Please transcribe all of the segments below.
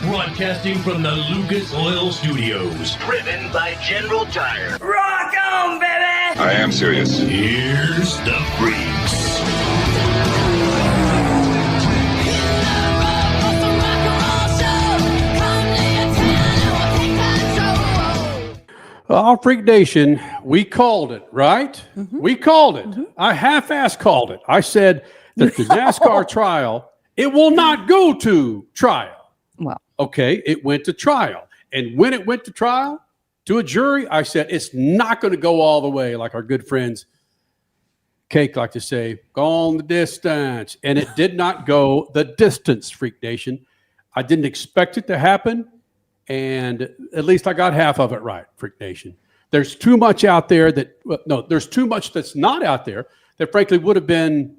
Broadcasting from the Lucas Oil Studios. Driven by General Tire. Rock on, baby! I am serious. Here's the freaks. Well, Freak Nation, we called it, right? Mm-hmm. We called it. Mm-hmm. I half-assed called it. I said that the NASCAR trial, it will not go to trial. Well, okay, it went to trial. And when it went to trial, to a jury, I said it's not going to go all the way, like our good friends Cake like to say, gone the distance. And it did not go the distance, Freak Nation. I didn't expect it to happen. And at least I got half of it right, Freak Nation. There's too much out there there's too much that's not out there that frankly would have been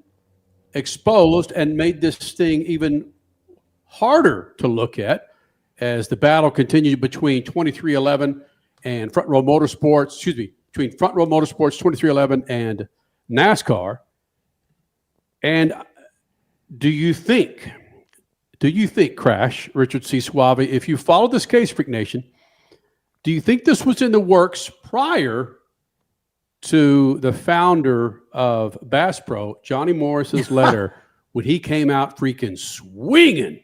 exposed and made this thing even harder to look at as the battle continued between 2311 and Front Row Motorsports, between Front Row Motorsports, 2311 and NASCAR. And do you think, Crash, Richard C. Suave, if you follow this case, Freak Nation, do you think this was in the works prior to the founder of Bass Pro, Johnny Morris's letter, when he came out freaking swinging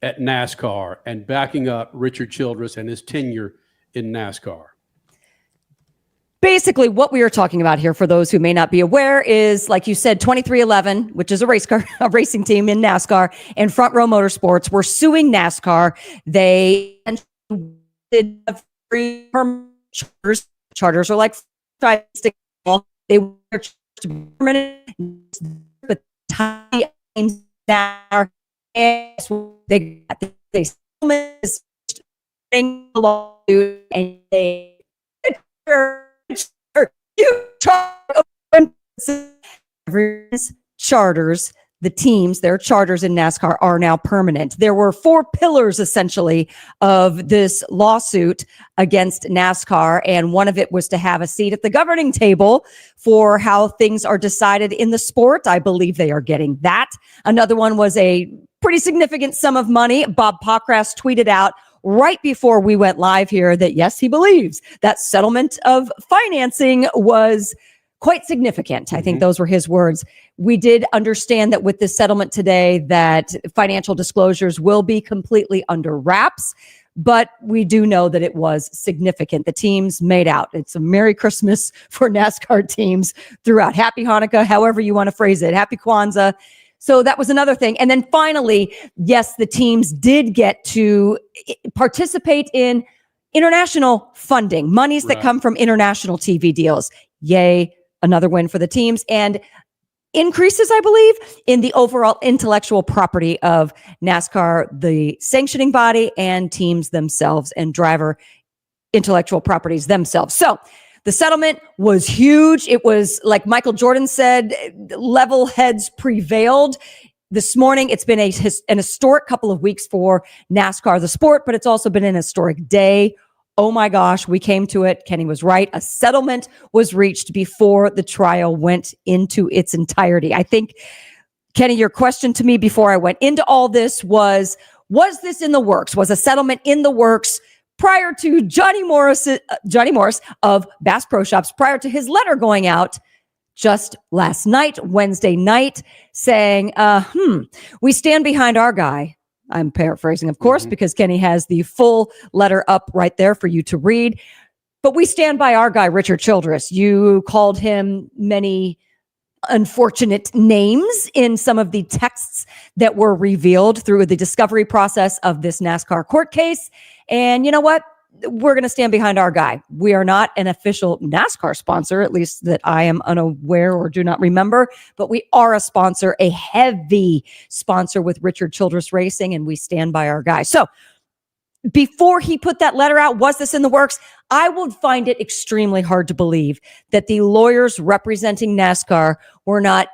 at NASCAR and backing up Richard Childress and his tenure in NASCAR? Basically, what we are talking about here, for those who may not be aware, is, like you said, 2311, which is a racing team in NASCAR, and Front Row Motorsports were suing NASCAR. They did free charters. Charters are like they were permanent, but tiny now they lawsuit and they charters, the teams, their charters in NASCAR are now permanent. There were 4 pillars, essentially, of this lawsuit against NASCAR, and one of it was to have a seat at the governing table for how things are decided in the sport. I believe they are getting that. Another one was a pretty significant sum of money. Bob Pockras tweeted out right before we went live here that, yes, he believes that settlement of financing was quite significant. Mm-hmm. I think those were his words. We did understand that with this settlement today that financial disclosures will be completely under wraps, but we do know that it was significant. The teams made out. It's a Merry Christmas for NASCAR teams throughout. Happy Hanukkah, however you want to phrase it. Happy Kwanzaa. So that was another thing. And then finally, yes, the teams did get to participate in international funding, monies that come from international TV deals. Yay, another win for the teams. And increases, I believe, in the overall intellectual property of NASCAR, the sanctioning body, and teams themselves, and driver intellectual properties themselves. So the settlement was huge. It was, like Michael Jordan said, level heads prevailed. This morning, it's been an historic couple of weeks for NASCAR, the sport, but it's also been an historic day. Oh my gosh, we came to it. Kenny was right. A settlement was reached before the trial went into its entirety. I think, Kenny, your question to me before I went into all this was this in the works? Was a settlement in the works prior to Johnny Morris of Bass Pro Shops, prior to his letter going out just last night, Wednesday night, saying, we stand behind our guy. I'm paraphrasing, of course, because Kenny has the full letter up right there for you to read. But we stand by our guy, Richard Childress. You called him many unfortunate names in some of the texts that were revealed through the discovery process of this NASCAR court case. And you know what? We're going to stand behind our guy. We are not an official NASCAR sponsor, at least that I am unaware or do not remember, but we are a sponsor, a heavy sponsor with Richard Childress Racing, and we stand by our guy. So before he put that letter out, was this in the works? I would find it extremely hard to believe that the lawyers representing NASCAR were not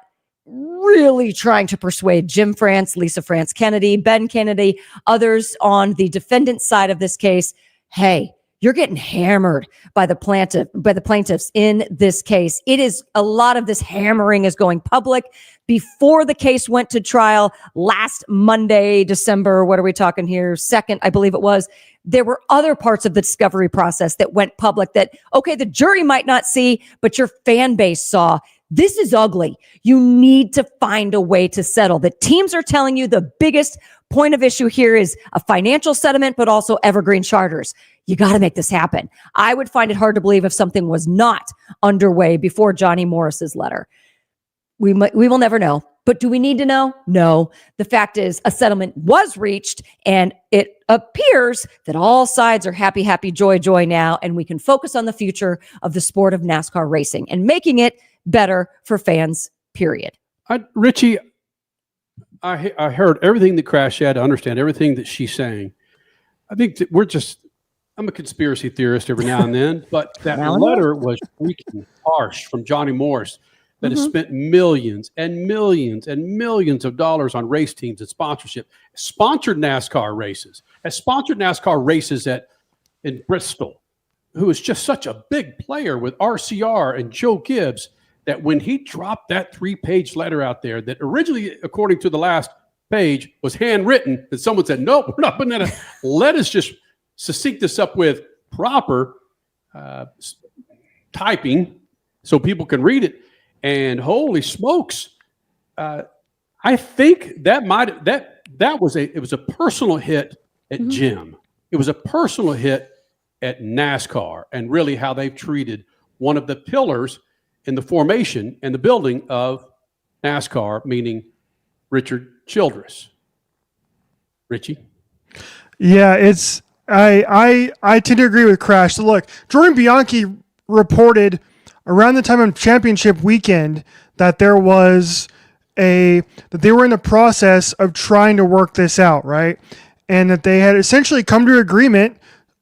really trying to persuade Jim France, Lisa France Kennedy, Ben Kennedy, others on the defendant's side of this case. Hey, You're getting hammered by the plaintiffs in this case. It is a lot of this hammering is going public. Before the case went to trial last Monday, December, what are we talking here? 2nd, I believe it was. There were other parts of the discovery process that went public that, okay, the jury might not see, but your fan base saw. This is ugly. You need to find a way to settle. The teams are telling you the biggest point of issue here is a financial settlement, but also evergreen charters. You got to make this happen. I would find it hard to believe if something was not underway before Johnny Morris's letter. We will never know. But do we need to know? No. The fact is a settlement was reached, and it appears that all sides are happy, happy, joy, joy now, and we can focus on the future of the sport of NASCAR racing and making it better for fans, period. Richie, I heard everything that Crash had. I understand everything that she's saying. I think that I'm a conspiracy theorist every now and then, but that letter was freaking harsh from Johnny Morris that has spent millions and millions and millions of dollars on race teams and sponsorship, sponsored NASCAR races, has sponsored NASCAR races in Bristol, who is just such a big player with RCR and Joe Gibbs, that when he dropped that 3-page letter out there that originally, according to the last page, was handwritten, that someone said, nope, we're not putting that in. Let us just succinct this up with proper typing so people can read it. And holy smokes, I think that was a personal hit at Jim. It was a personal hit at NASCAR, and really how they've treated one of the pillars in the formation and the building of NASCAR, meaning Richard Childress. Richie? Yeah, I tend to agree with Crash. So look, Jordan Bianchi reported around the time of championship weekend that they were in the process of trying to work this out, right? And that they had essentially come to agreement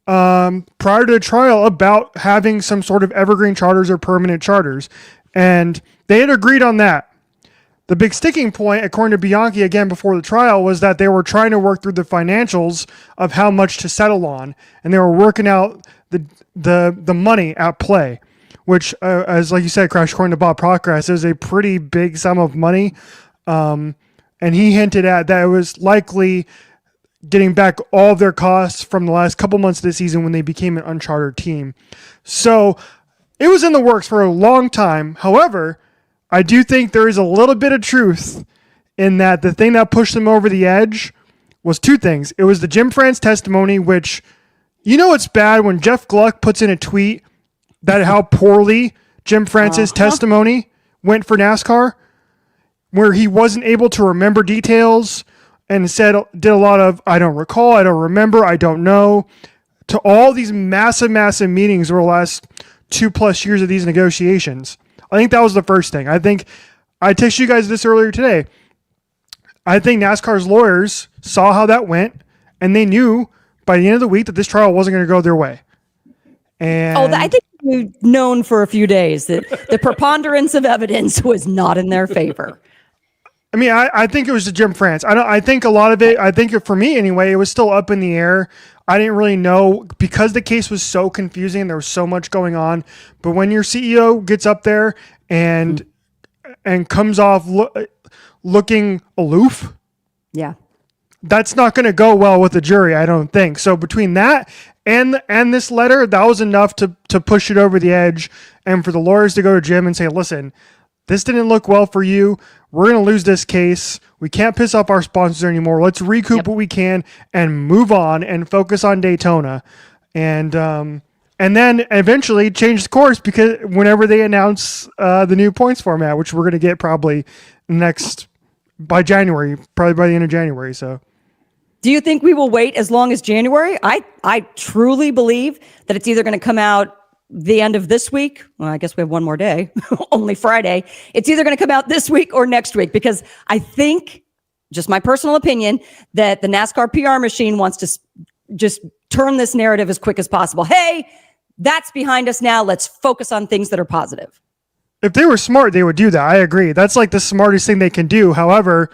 prior to the trial about having some sort of evergreen charters or permanent charters. And they had agreed on that. The big sticking point, according to Bianchi, again, before the trial, was that they were trying to work through the financials of how much to settle on. And they were working out the money at play, which, as like you said, Crash, according to Bob Procrast, is a pretty big sum of money. And he hinted at that it was likely getting back all of their costs from the last couple months of the season when they became an unchartered team. So it was in the works for a long time. However, I do think there is a little bit of truth in that the thing that pushed them over the edge was two things. It was the Jim France testimony, which, it's bad when Jeff Gluck puts in a tweet that how poorly Jim France's testimony went for NASCAR, where he wasn't able to remember details and did a lot of, I don't recall, I don't remember, I don't know, to all these massive, massive meetings over the last 2+ years of these negotiations. I think that was the first thing. I think I texted you guys this earlier today. I think NASCAR's lawyers saw how that went, and they knew by the end of the week that this trial wasn't going to go their way. And I think we've known for a few days that the preponderance of evidence was not in their favor. I mean, I think it was the Jim France. I think a lot of it, I think for me anyway, it was still up in the air. I didn't really know because the case was so confusing. There was so much going on. But when your CEO gets up there and comes off looking aloof, yeah, that's not going to go well with the jury, I don't think. So between that and this letter, that was enough to push it over the edge, and for the lawyers to go to Jim and say, listen, this didn't look well for you. We're going to lose this case. We can't piss off our sponsors anymore. Let's recoup what we can and move on and focus on Daytona. And then eventually change the course because whenever they announce the new points format, which we're going to get probably by January, probably by the end of January. So do you think we will wait as long as January? I truly believe that it's either going to come out the end of this week. Well, I guess we have one more day, only Friday. It's either going to come out this week or next week, because I think, just my personal opinion, that the NASCAR PR machine wants to just turn this narrative as quick as possible. Hey, that's behind us now. Let's focus on things that are positive. If they were smart, they would do that. I agree. That's like the smartest thing they can do. However,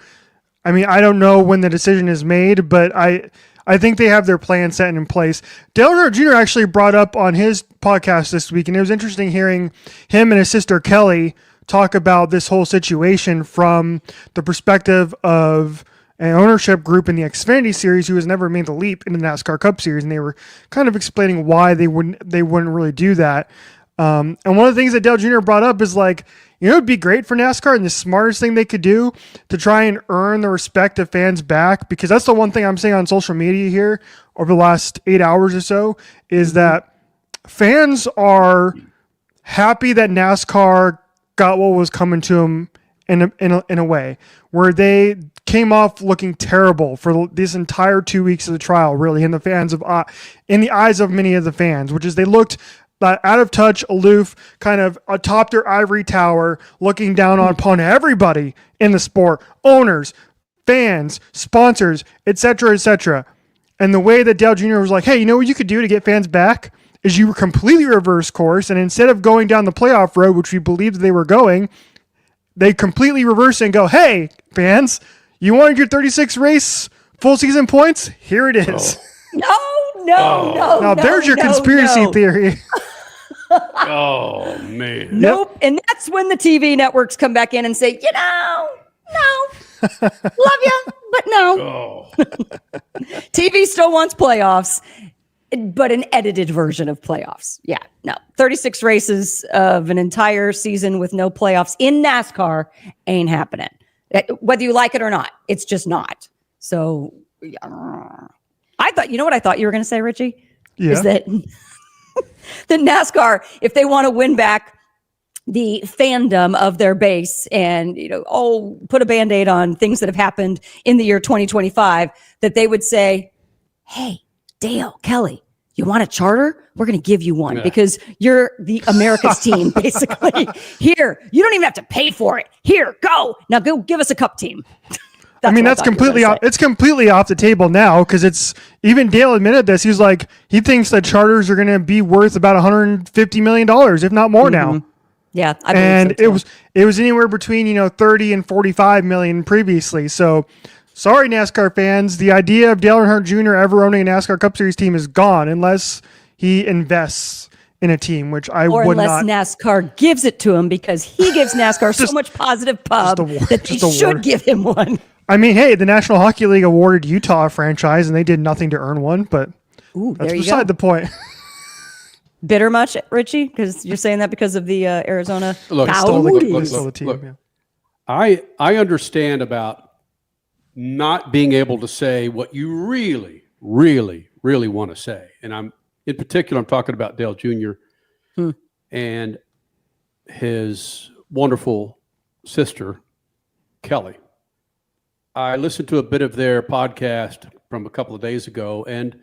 I mean, I don't know when the decision is made, but I I think they have their plan set in place. Dale Earnhardt Jr. actually brought up on his podcast this week, and it was interesting hearing him and his sister Kelly talk about this whole situation from the perspective of an ownership group in the Xfinity Series who has never made the leap into the NASCAR Cup Series, and they were kind of explaining why they wouldn't really do that. And one of the things that Dale Jr. brought up is like, it'd be great for NASCAR, and the smartest thing they could do to try and earn the respect of fans back, because that's the one thing I'm saying on social media here over the last 8 hours or so, is that fans are happy that NASCAR got what was coming to them in a way where they came off looking terrible for this entire 2 weeks of the trial, really, in the eyes of many of the fans, which is they looked out of touch, aloof, kind of atop their ivory tower, looking down upon everybody in the sport, owners, fans, sponsors, etc., etc. And the way that Dale Jr. was like, hey, you know what you could do to get fans back is you completely reverse course, and instead of going down the playoff road, which we believed they were going, they completely reverse and go, hey, fans, you wanted your 36 race full season points? Here it is. No. Now there's your conspiracy theory. Oh, man. Nope. And that's when the TV networks come back in and say, no. Love you, but no. Oh. TV still wants playoffs, but an edited version of playoffs. Yeah, no. 36 races of an entire season with no playoffs in NASCAR ain't happening. Whether you like it or not, it's just not. So I thought, you know what I thought you were going to say, Richie? Yeah. Is that the NASCAR, if they want to win back the fandom of their base and, put a Band-Aid on things that have happened in the year 2025, that they would say, hey, Dale, Kelly, you want a charter? We're going to give you one because you're the America's team, basically. Here, you don't even have to pay for it. Here, go. Now go give us a cup team. That's completely off. It's completely off the table now because it's even Dale admitted this. He was like, he thinks that charters are going to be worth about $150 million, if not more now. Yeah, and so it was anywhere between 30 and 45 million previously. So, sorry, NASCAR fans, the idea of Dale Earnhardt Jr. ever owning a NASCAR Cup Series team is gone unless he invests in a team, which I would not. Or unless NASCAR gives it to him because he gives NASCAR so much positive pub that they should give him one. I mean, hey, the National Hockey League awarded Utah a franchise, and they did nothing to earn one, but that's beside the point. Bitter much, Richie? Because you're saying that because of the Arizona look, team. I understand about not being able to say what you really, really, really want to say. And I'm talking about Dale Jr. And his wonderful sister, Kelly. I listened to a bit of their podcast from a couple of days ago, and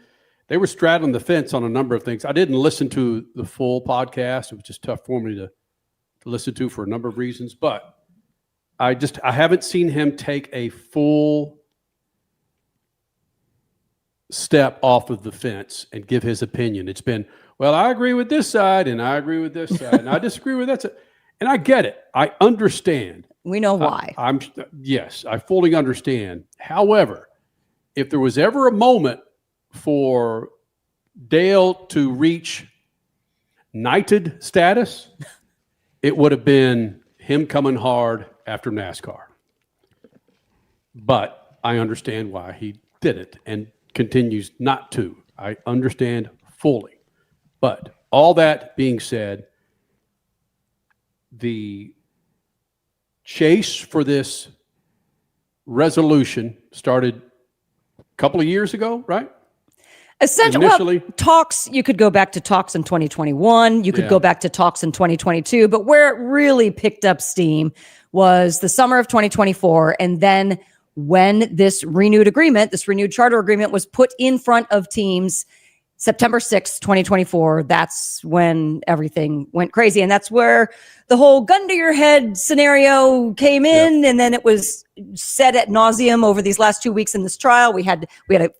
they were straddling the fence on a number of things. I didn't listen to the full podcast. It was just tough for me to listen to for a number of reasons, but I haven't seen him take a full step off of the fence and give his opinion. It's been, well, I agree with this side and I agree with this side and I disagree with that side. And I get it. I understand. We know why. Yes, I fully understand. However, if there was ever a moment for Dale to reach knighted status, it would have been him coming hard after NASCAR. But I understand why he did it and continues not to. I understand fully. But all that being said, the chase for this resolution started a couple of years ago, right? Essentially, talks, you could go back to talks in 2021. You could go back to talks in 2022. But where it really picked up steam was the summer of 2024. And then when this renewed charter agreement was put in front of teams September 6th, 2024, that's when everything went crazy. And that's where the whole gun to your head scenario came in. And then it was said ad nauseum over these last 2 weeks in this trial.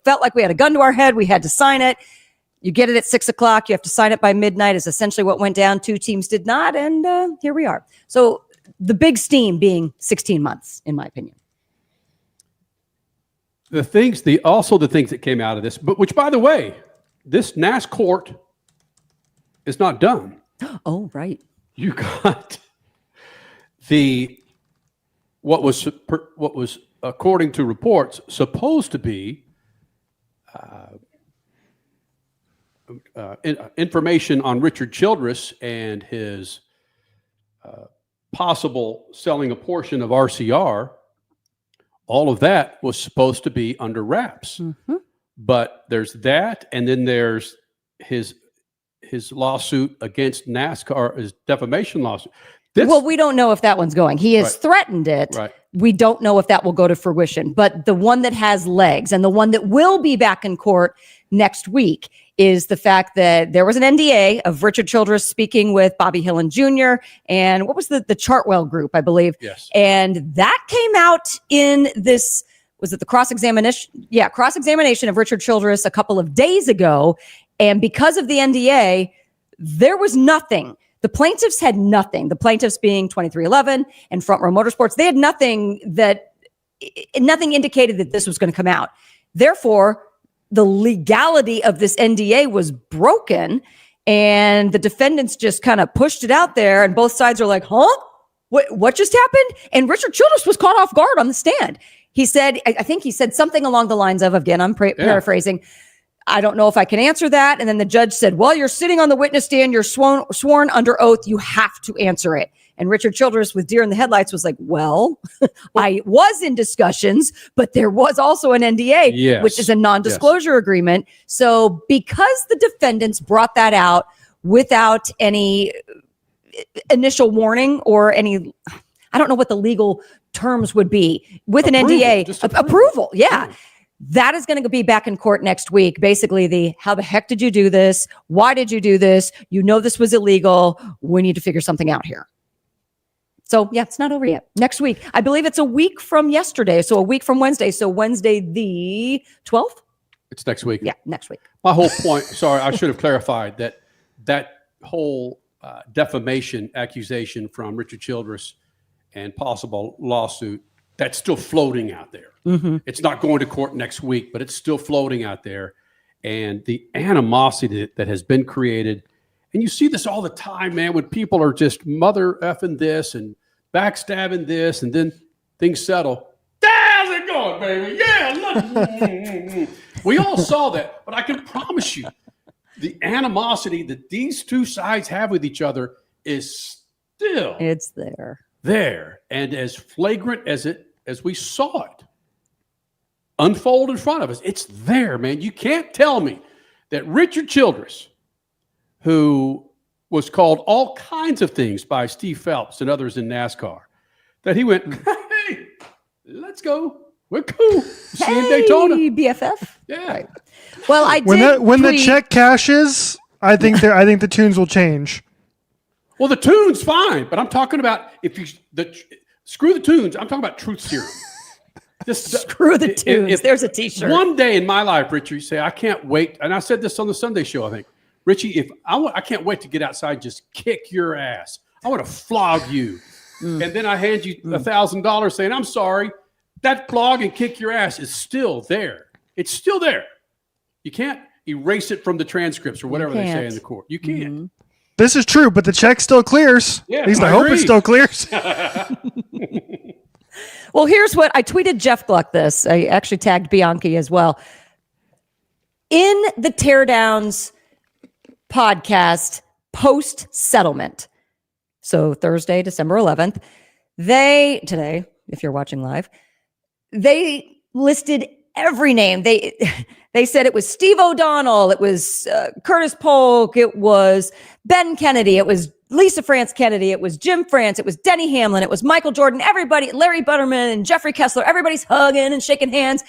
Felt like we had a gun to our head. We had to sign it. You get it at 6:00. You have to sign it by midnight is essentially what went down. 2 teams did not. And here we are. So the big steam being 16 months, in my opinion. the things that came out of this, but which, by the way, this NASCOURT is not done. Oh, right. You got what was according to reports supposed to be information on Richard Childress and his possible selling a portion of RCR. All of that was supposed to be under wraps. Mm-hmm. But there's that, and then there's his lawsuit against NASCAR, his defamation lawsuit. Well, we don't know if that one's going. He has threatened it. Right. We don't know if that will go to fruition. But the one that has legs and the one that will be back in court next week is the fact that there was an NDA of Richard Childress speaking with Bobby Hillin Jr. and what was the Chartwell group, I believe. Yes. And that came out in this, was it the cross-examination? Yeah, cross-examination of Richard Childress a couple of days ago. And because of the NDA, there was nothing. The plaintiffs had nothing. The plaintiffs being 2311 and Front Row Motorsports, they had nothing indicated that this was going to come out. Therefore, the legality of this NDA was broken, and the defendants just kind of pushed it out there, and both sides are like, huh? What just happened? And Richard Childress was caught off guard on the stand. He said, I think he said something along the lines of, again, I'm paraphrasing, I don't know if I can answer that. And then the judge said, well, you're sitting on the witness stand. You're sworn under oath. You have to answer it. And Richard Childress, with deer in the headlights, was like, well, I was in discussions, but there was also an NDA, which is a non-disclosure agreement. So because the defendants brought that out without any initial warning or any, I don't know what the legal terms would be, with an NDA, approval. Yeah. That is going to be back in court next week. Basically, how the heck did you do this? Why did you do this? You know this was illegal. We need to figure something out here. So, yeah, it's not over yet. Next week. I believe it's a week from yesterday. So a week from Wednesday. So Wednesday the 12th? It's next week. Yeah, next week. My whole point, sorry, I should have clarified that whole defamation accusation from Richard Childress and possible lawsuit, that's still floating out there. Mm-hmm. It's not going to court next week, but it's still floating out there. And the animosity that has been created, and you see this all the time, man, when people are just mother effing this and backstabbing this, and then things settle. How's it going, baby? Yeah, look. We all saw that, but I can promise you, the animosity that these two sides have with each other is still there, and as flagrant as we saw it unfold in front of us. It's there, man. You can't tell me that Richard Childress, who was called all kinds of things by Steve Phelps and others in NASCAR, that he went, hey, let's go. We're cool. See you in Daytona. BFF. Yeah. Right. Well, when the check cashes, I think the tunes will change. Well, the tune's fine, but I'm talking about screw the tunes. I'm talking about truth serum. Screw the tunes. If there's a T-shirt. One day in my life, Richie, you say, I can't wait. And I said this on the Sunday show, I think. Richie, I can't wait to get outside and just kick your ass. I want to flog you. And then I hand you $1,000 saying, I'm sorry. That flog and kick your ass is still there. It's still there. You can't erase it from the transcripts or whatever they say in the court. You can't. Mm-hmm. This is true, but the check still clears. Yeah, at least I hope it still clears. Well, here's what I tweeted Jeff Gluck this. I actually tagged Bianchi as well. In the Teardowns podcast post-settlement, so Thursday, December 11th, today, if you're watching live, they listed every name. They said it was Steve O'Donnell, it was Curtis Polk, it was Ben Kennedy, it was Lisa France Kennedy, it was Jim France, it was Denny Hamlin, it was Michael Jordan, everybody, Larry Butterman and Jeffrey Kessler, everybody's hugging and shaking hands.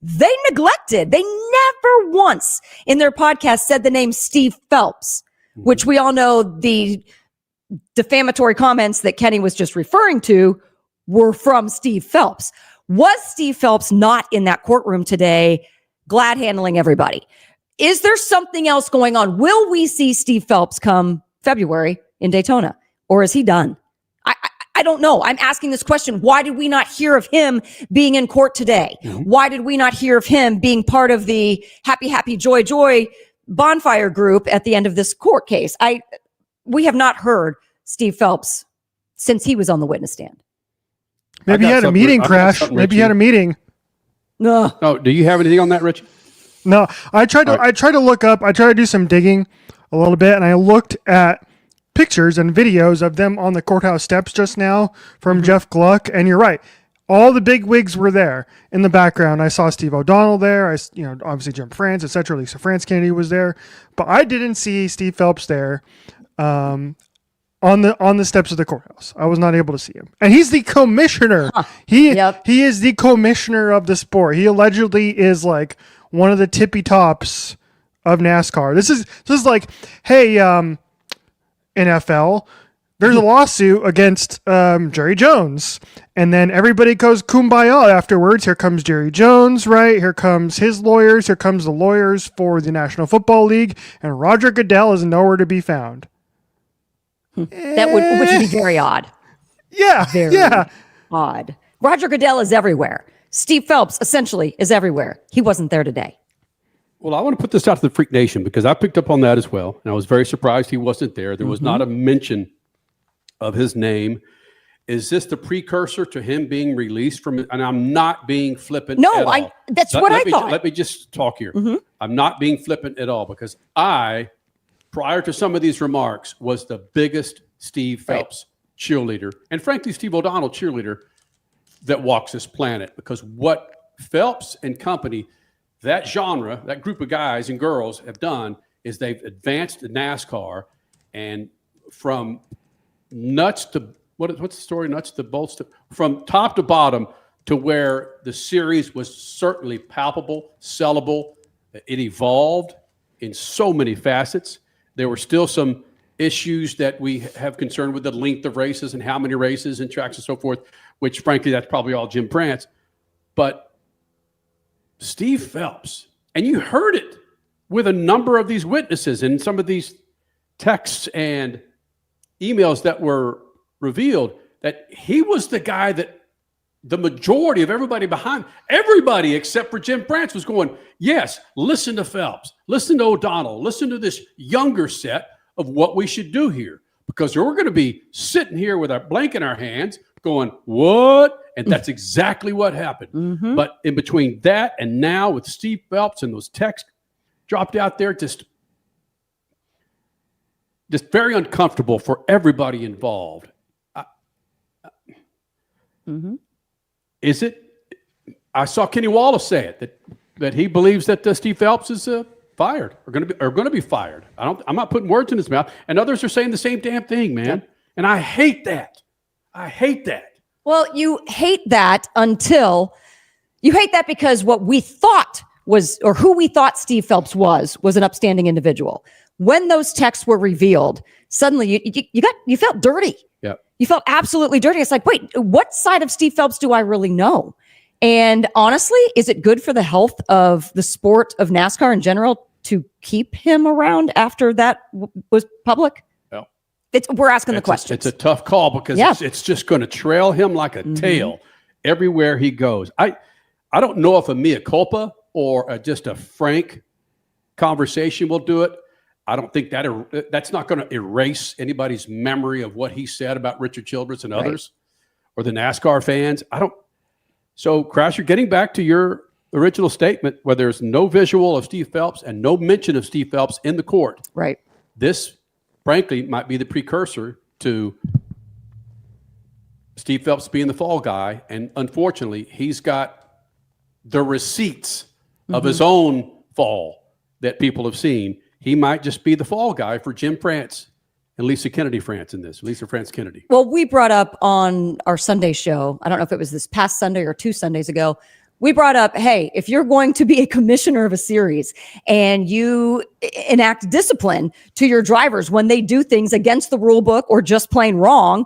They never once in their podcast said the name Steve Phelps, which we all know the defamatory comments that Kenny was just referring to were from Steve Phelps. Was Steve Phelps not in that courtroom today, glad handling everybody? Is there something else going on? Will we see Steve Phelps come February in Daytona, or is he done? I I don't know. I'm asking this question. Why did we not hear of him being in court today? Why did we not hear of him being part of the happy, joy bonfire group at the end of this court case? We have not heard Steve Phelps since he was on the witness stand. Maybe he had a meeting, Crash. Maybe he had a meeting. No. Oh, do you have anything on that, Rich? No, I tried to look up. I tried to do some digging a little bit, and I looked at pictures and videos of them on the courthouse steps just now from Jeff Gluck. And you're right. All the big wigs were there in the background. I saw Steve O'Donnell there. Obviously Jim France, etc. Lisa France Kennedy was there, but I didn't see Steve Phelps there on the steps of the courthouse. I was not able to see him, and he's the commissioner. He is the commissioner of the sport. He allegedly is like one of the tippy tops of NASCAR. This is like, hey, NFL, there's a lawsuit against Jerry Jones. And then everybody goes kumbaya afterwards. Here comes Jerry Jones, right? Here comes his lawyers. Here comes the lawyers for the National Football League. And Roger Goodell is nowhere to be found. Which would be very odd. Yeah. Very odd. Roger Goodell is everywhere. Steve Phelps essentially is everywhere. He wasn't there today. Well, I want to put this out to the Freak Nation because I picked up on that as well. And I was very surprised he wasn't there. There was not a mention of his name. Is this the precursor to him being released from it? And I'm not being flippant. No, at all. That's what I thought. Let me just talk here. I'm not being flippant at all because I, prior to some of these remarks, was the biggest Steve Phelps cheerleader, and frankly, Steve O'Donnell cheerleader that walks this planet. Because what Phelps and company, that genre, that group of guys and girls have done is they've advanced NASCAR, and from nuts to what's the story? Nuts to bolts to from top to bottom to where the series was certainly palpable, sellable. It evolved in so many facets. There were still some issues that we have concern with the length of races and how many races and tracks and so forth, which frankly, that's probably all Jim Prance. But Steve Phelps, and you heard it with a number of these witnesses and some of these texts and emails that were revealed, that he was the guy that the majority of everybody behind, everybody except for Jim Prance was going, yes, listen to Phelps, listen to O'Donnell, listen to this younger set of what we should do here. Because we're going to be sitting here with our blank in our hands going, what? And that's exactly what happened. But in between that and now with Steve Phelps and those texts dropped out there, just very uncomfortable for everybody involved. Is it? I saw Kenny Wallace say it that he believes that Steve Phelps is fired or going to be fired. I'm not putting words in his mouth, and others are saying the same damn thing, man. And I hate that. Well, you hate that because what we thought was, or who we thought Steve Phelps was an upstanding individual. When those texts were revealed, suddenly you felt dirty. Yeah. You felt absolutely dirty. It's like, wait, what side of Steve Phelps do I really know? And honestly, is it good for the health of the sport of NASCAR in general to keep him around after that was public? No. We're asking the question. It's a tough call because it's just going to trail him like a tail everywhere he goes. I don't know if a mea culpa or just a frank conversation will do it. I don't think that's not going to erase anybody's memory of what he said about Richard Childress and others or the NASCAR fans. So, Crash, you're getting back to your original statement where there's no visual of Steve Phelps and no mention of Steve Phelps in the court. Right. This, frankly, might be the precursor to Steve Phelps being the fall guy. And unfortunately, he's got the receipts of his own fall that people have seen. He might just be the fall guy for Jim France and Lisa Kennedy France in this. Lisa France Kennedy. Well, we brought up on our Sunday show, I don't know if it was this past Sunday or 2 Sundays ago, we brought up, hey, if you're going to be a commissioner of a series and you enact discipline to your drivers when they do things against the rule book or just plain wrong,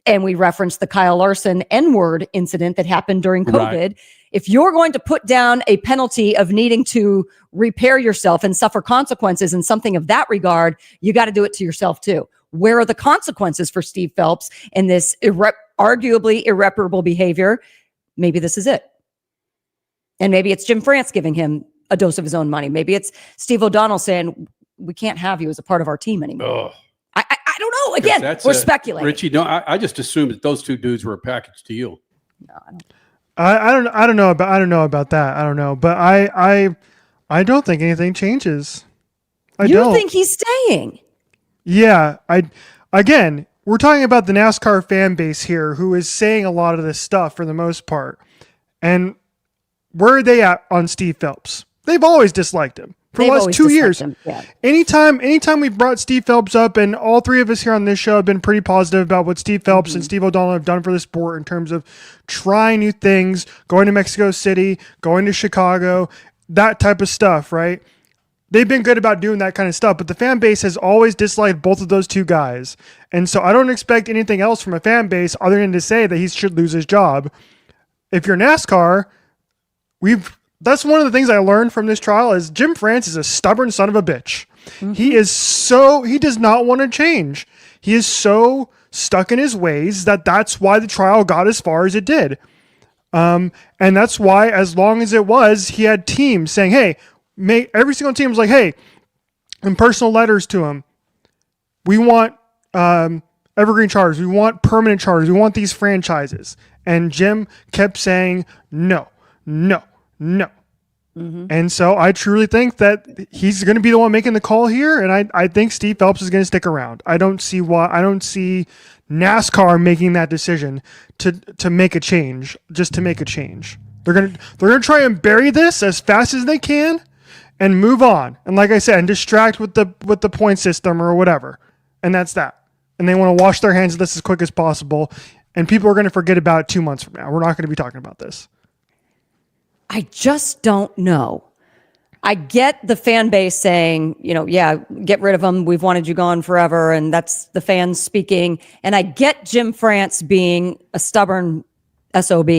and we referenced the Kyle Larson N-word incident that happened during COVID. Right. If you're going to put down a penalty of needing to repair yourself and suffer consequences in something of that regard, you got to do it to yourself too. where are the consequences for Steve Phelps in this arguably irreparable behavior? Maybe this is it. And maybe it's Jim France giving him a dose of his own money. Maybe it's Steve O'Donnell saying, we can't have you as a part of our team anymore. I don't know. Again, we're speculating. Richie, no, I just assumed that those two dudes were a package deal. No, I don't. I don't know about that. I don't know, but I don't think anything changes. I don't think he's staying? Yeah, again, we're talking about the NASCAR fan base here, who is saying a lot of this stuff for the most part. And where are they at on Steve Phelps? They've always disliked him for the last 2 years. Yeah. Anytime we've brought Steve Phelps up, and all three of us here on this show have been pretty positive about what Steve Phelps and Steve O'Donnell have done for the sport in terms of trying new things, going to Mexico City, going to Chicago, that type of stuff, right? They've been good about doing that kind of stuff, but the fan base has always disliked both of those two guys. And so I don't expect anything else from a fan base other than to say that he should lose his job. If you're NASCAR, that's one of the things I learned from this trial is Jim France is a stubborn son of a bitch. Mm-hmm. He does not want to change. He is so stuck in his ways that's why the trial got as far as it did. And that's why, as long as it was, he had teams saying, hey, every single team was like, hey, in personal letters to him, we want evergreen charters. We want permanent charters. We want these franchises. And Jim kept saying, no. Mm-hmm. And so I truly think that he's going to be the one making the call here. And I think Steve Phelps is going to stick around. I don't see NASCAR making that decision to make a change, just to make a change. They're going to try and bury this as fast as they can and move on. And like I said, and distract with the point system or whatever. And that's that. And they want to wash their hands of this as quick as possible. And people are going to forget about it 2 months from now. We're not going to be talking about this. I just don't know. I get the fan base saying, yeah, get rid of them. We've wanted you gone forever. And that's the fans speaking. And I get Jim France being a stubborn SOB.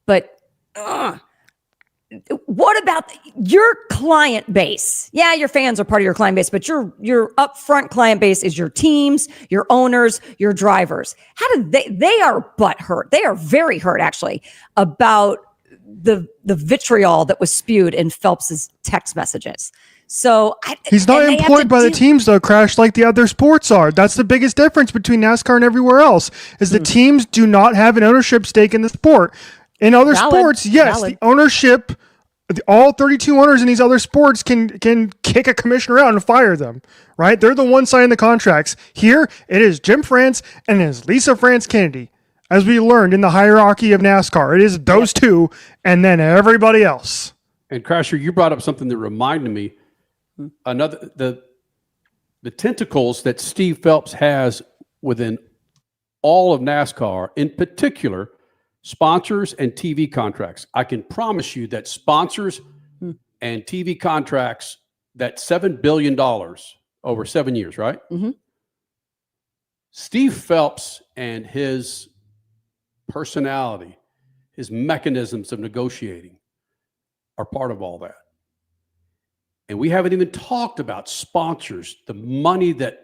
But what about your client base? Yeah, your fans are part of your client base, but your upfront client base is your teams, your owners, your drivers. How do they are butthurt. They are very hurt, actually, about the vitriol that was spewed in Phelps's text messages. So he's not employed by the teams, though, Crash, like the other sports are. That's the biggest difference between NASCAR and everywhere else, is the teams do not have an ownership stake in the sport. In other sports, yes, the ownership, all 32 owners in these other sports can kick a commissioner out and fire them, right? They're the ones signing the contracts. Here, it is Jim France and it is Lisa France Kennedy. As we learned in the hierarchy of NASCAR, it is those two and then everybody else. And Crasher, you brought up something that reminded me. The tentacles that Steve Phelps has within all of NASCAR, in particular, sponsors and TV contracts. I can promise you that sponsors and TV contracts, that $7 billion over 7 years, right? Mm-hmm. Steve Phelps and his personality, his mechanisms of negotiating are part of all that. And we haven't even talked about sponsors, the money that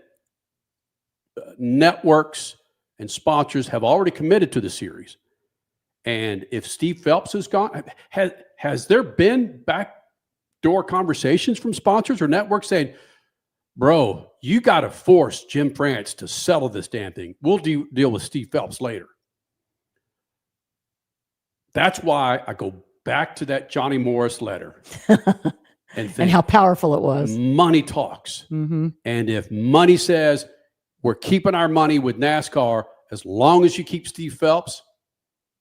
networks and sponsors have already committed to the series. And if Steve Phelps is gone, has there been backdoor conversations from sponsors or networks saying, bro, you got to force Jim France to settle this damn thing. We'll deal with Steve Phelps later. That's why I go back to that Johnny Morris letter and think, and how powerful it was. Money talks. Mm-hmm. And if money says we're keeping our money with NASCAR as long as you keep Steve Phelps,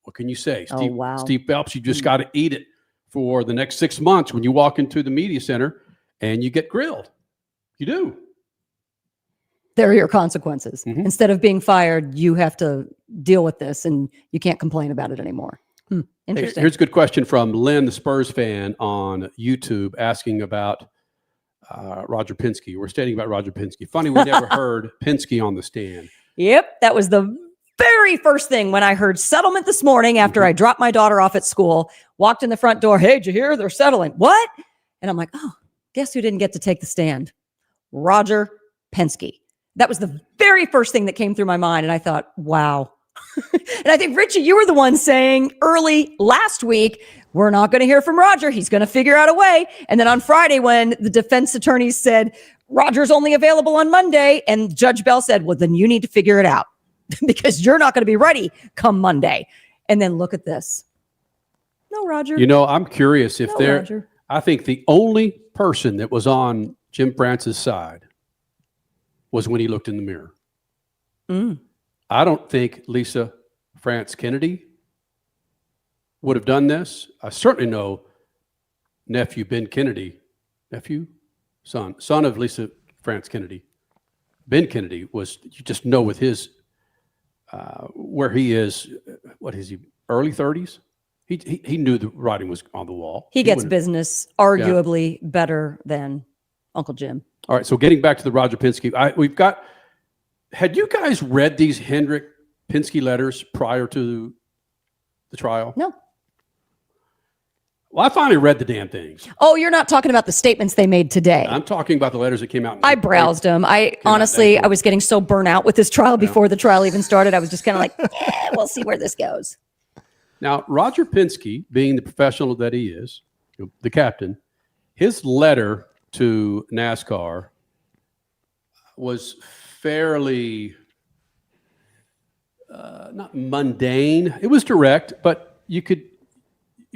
what can you say? Steve Phelps, you just got to eat it for the next 6 months when you walk into the media center and you get grilled. You do. There are your consequences. Mm-hmm. Instead of being fired, you have to deal with this and you can't complain about it anymore. Interesting. Here's a good question from Lynn, the Spurs fan on YouTube, asking about Roger Penske. We're stating about Roger Penske. Funny, we never heard Penske on the stand. Yep, that was the very first thing when I heard settlement this morning after I dropped my daughter off at school, walked in the front door. Hey, did you hear? They're settling. What? And I'm like, oh, guess who didn't get to take the stand? Roger Penske. That was the very very first thing that came through my mind. And I thought, wow. And I think, Richie, you were the one saying early last week, we're not going to hear from Roger. He's going to figure out a way. And then on Friday, when the defense attorneys said, Roger's only available on Monday, and Judge Bell said, well, then you need to figure it out because you're not going to be ready come Monday. And then look at this. No, Roger. You know, I'm curious if Roger. I think the only person that was on Jim France's side was when he looked in the mirror. I don't think Lisa France Kennedy would have done this. I certainly know nephew Ben Kennedy, son of Lisa France Kennedy. Ben Kennedy was, you just know with his, where he is, what is he, early 30s? He knew the writing was on the wall. He gets business arguably better than Uncle Jim. All right, so getting back to the Roger Penske, had you guys read these Hendrick Penske letters prior to the trial? No. Well, I finally read the damn things. Oh, you're not talking about the statements they made today. I'm talking about the letters that came out. I browsed them. I was getting so burnt out with this trial before the trial even started. I was just kind of like, we'll see where this goes. Now, Roger Penske, being the professional that he is, the captain, his letter to NASCAR was fairly not mundane. It was direct, but you could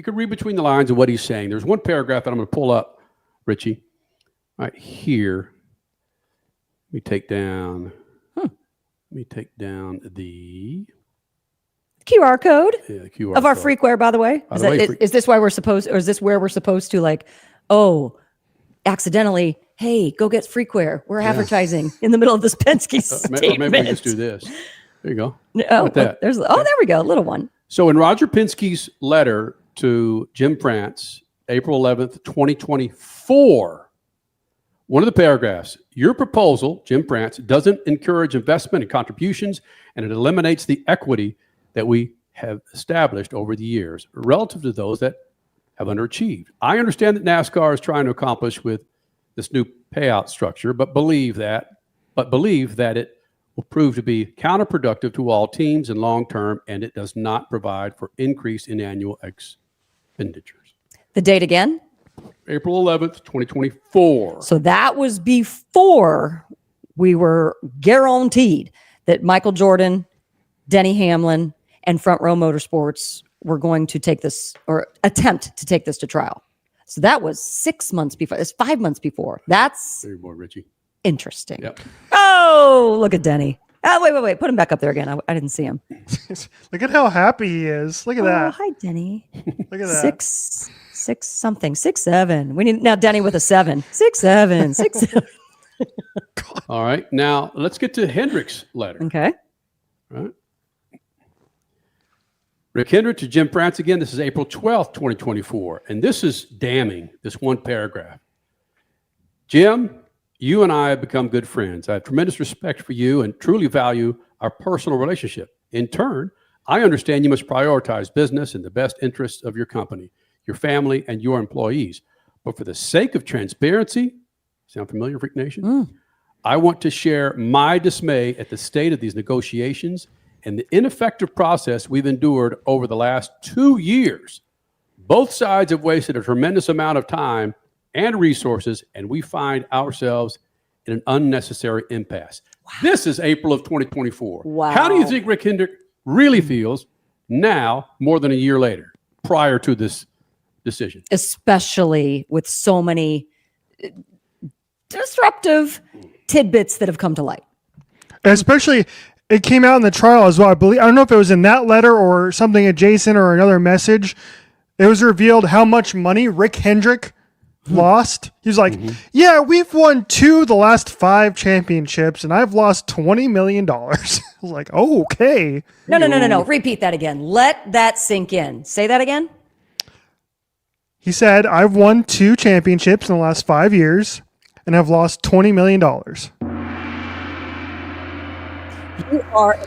read between the lines of what he's saying. There's one paragraph that I'm going to pull up, Richie, right here. Let me take down the QR code the QR of our code. freakware, by the way. Is this why we're supposed, or is this where we're supposed to accidentally, hey, go get freakware. We're advertising in the middle of this Penske statement. Maybe we just do this. There you go. There we go. A little one. So in Roger Penske's letter to Jim France, April 11th, 2024, one of the paragraphs, your proposal, Jim France, doesn't encourage investment and contributions, and it eliminates the equity that we have established over the years relative to those that have underachieved. I understand that NASCAR is trying to accomplish with this new payout structure, but believe that it will prove to be counterproductive to all teams in long term, and it does not provide for increase in annual expenditures. The date again? April 11th, 2024. So that was before we were guaranteed that Michael Jordan, Denny Hamlin, and Front Row Motorsports were going to take this or attempt to take this to trial. So that was 6 months before. It's 5 months before. That's very more, Richie. Interesting. Yep. Oh, look at Denny. Oh, wait. Put him back up there again. I didn't see him. Look at how happy he is. Look at that. Hi, Denny. Look at that. 6 something. 6 7. We need now Denny with a 7. 6 7. 6 7. All right. Now let's get to Hendrick's letter. Okay. All right. Rick Hendrick to Jim France again. This is April 12th, 2024. And this is damning, this one paragraph. Jim, you and I have become good friends. I have tremendous respect for you and truly value our personal relationship. In turn, I understand you must prioritize business and the best interests of your company, your family, and your employees. But for the sake of transparency, sound familiar, Freak Nation? I want to share my dismay at the state of these negotiations and the ineffective process we've endured over the last 2 years. Both sides have wasted a tremendous amount of time and resources, and we find ourselves in an unnecessary impasse. Wow. This is April of 2024. Wow. How do you think Rick Hendrick really feels now, more than a year later, prior to this decision? Especially with so many disruptive tidbits that have come to light. Especially, it came out in the trial as well. I don't know if it was in that letter or something adjacent or another message. It was revealed how much money Rick Hendrick lost. He was like, yeah, we've won 2 of the last 5 championships, and I've lost $20 million. I was like, oh, okay. No. Repeat that again. Let that sink in. Say that again. He said, I've won 2 championships in the last 5 years, and I've lost $20 million. You are a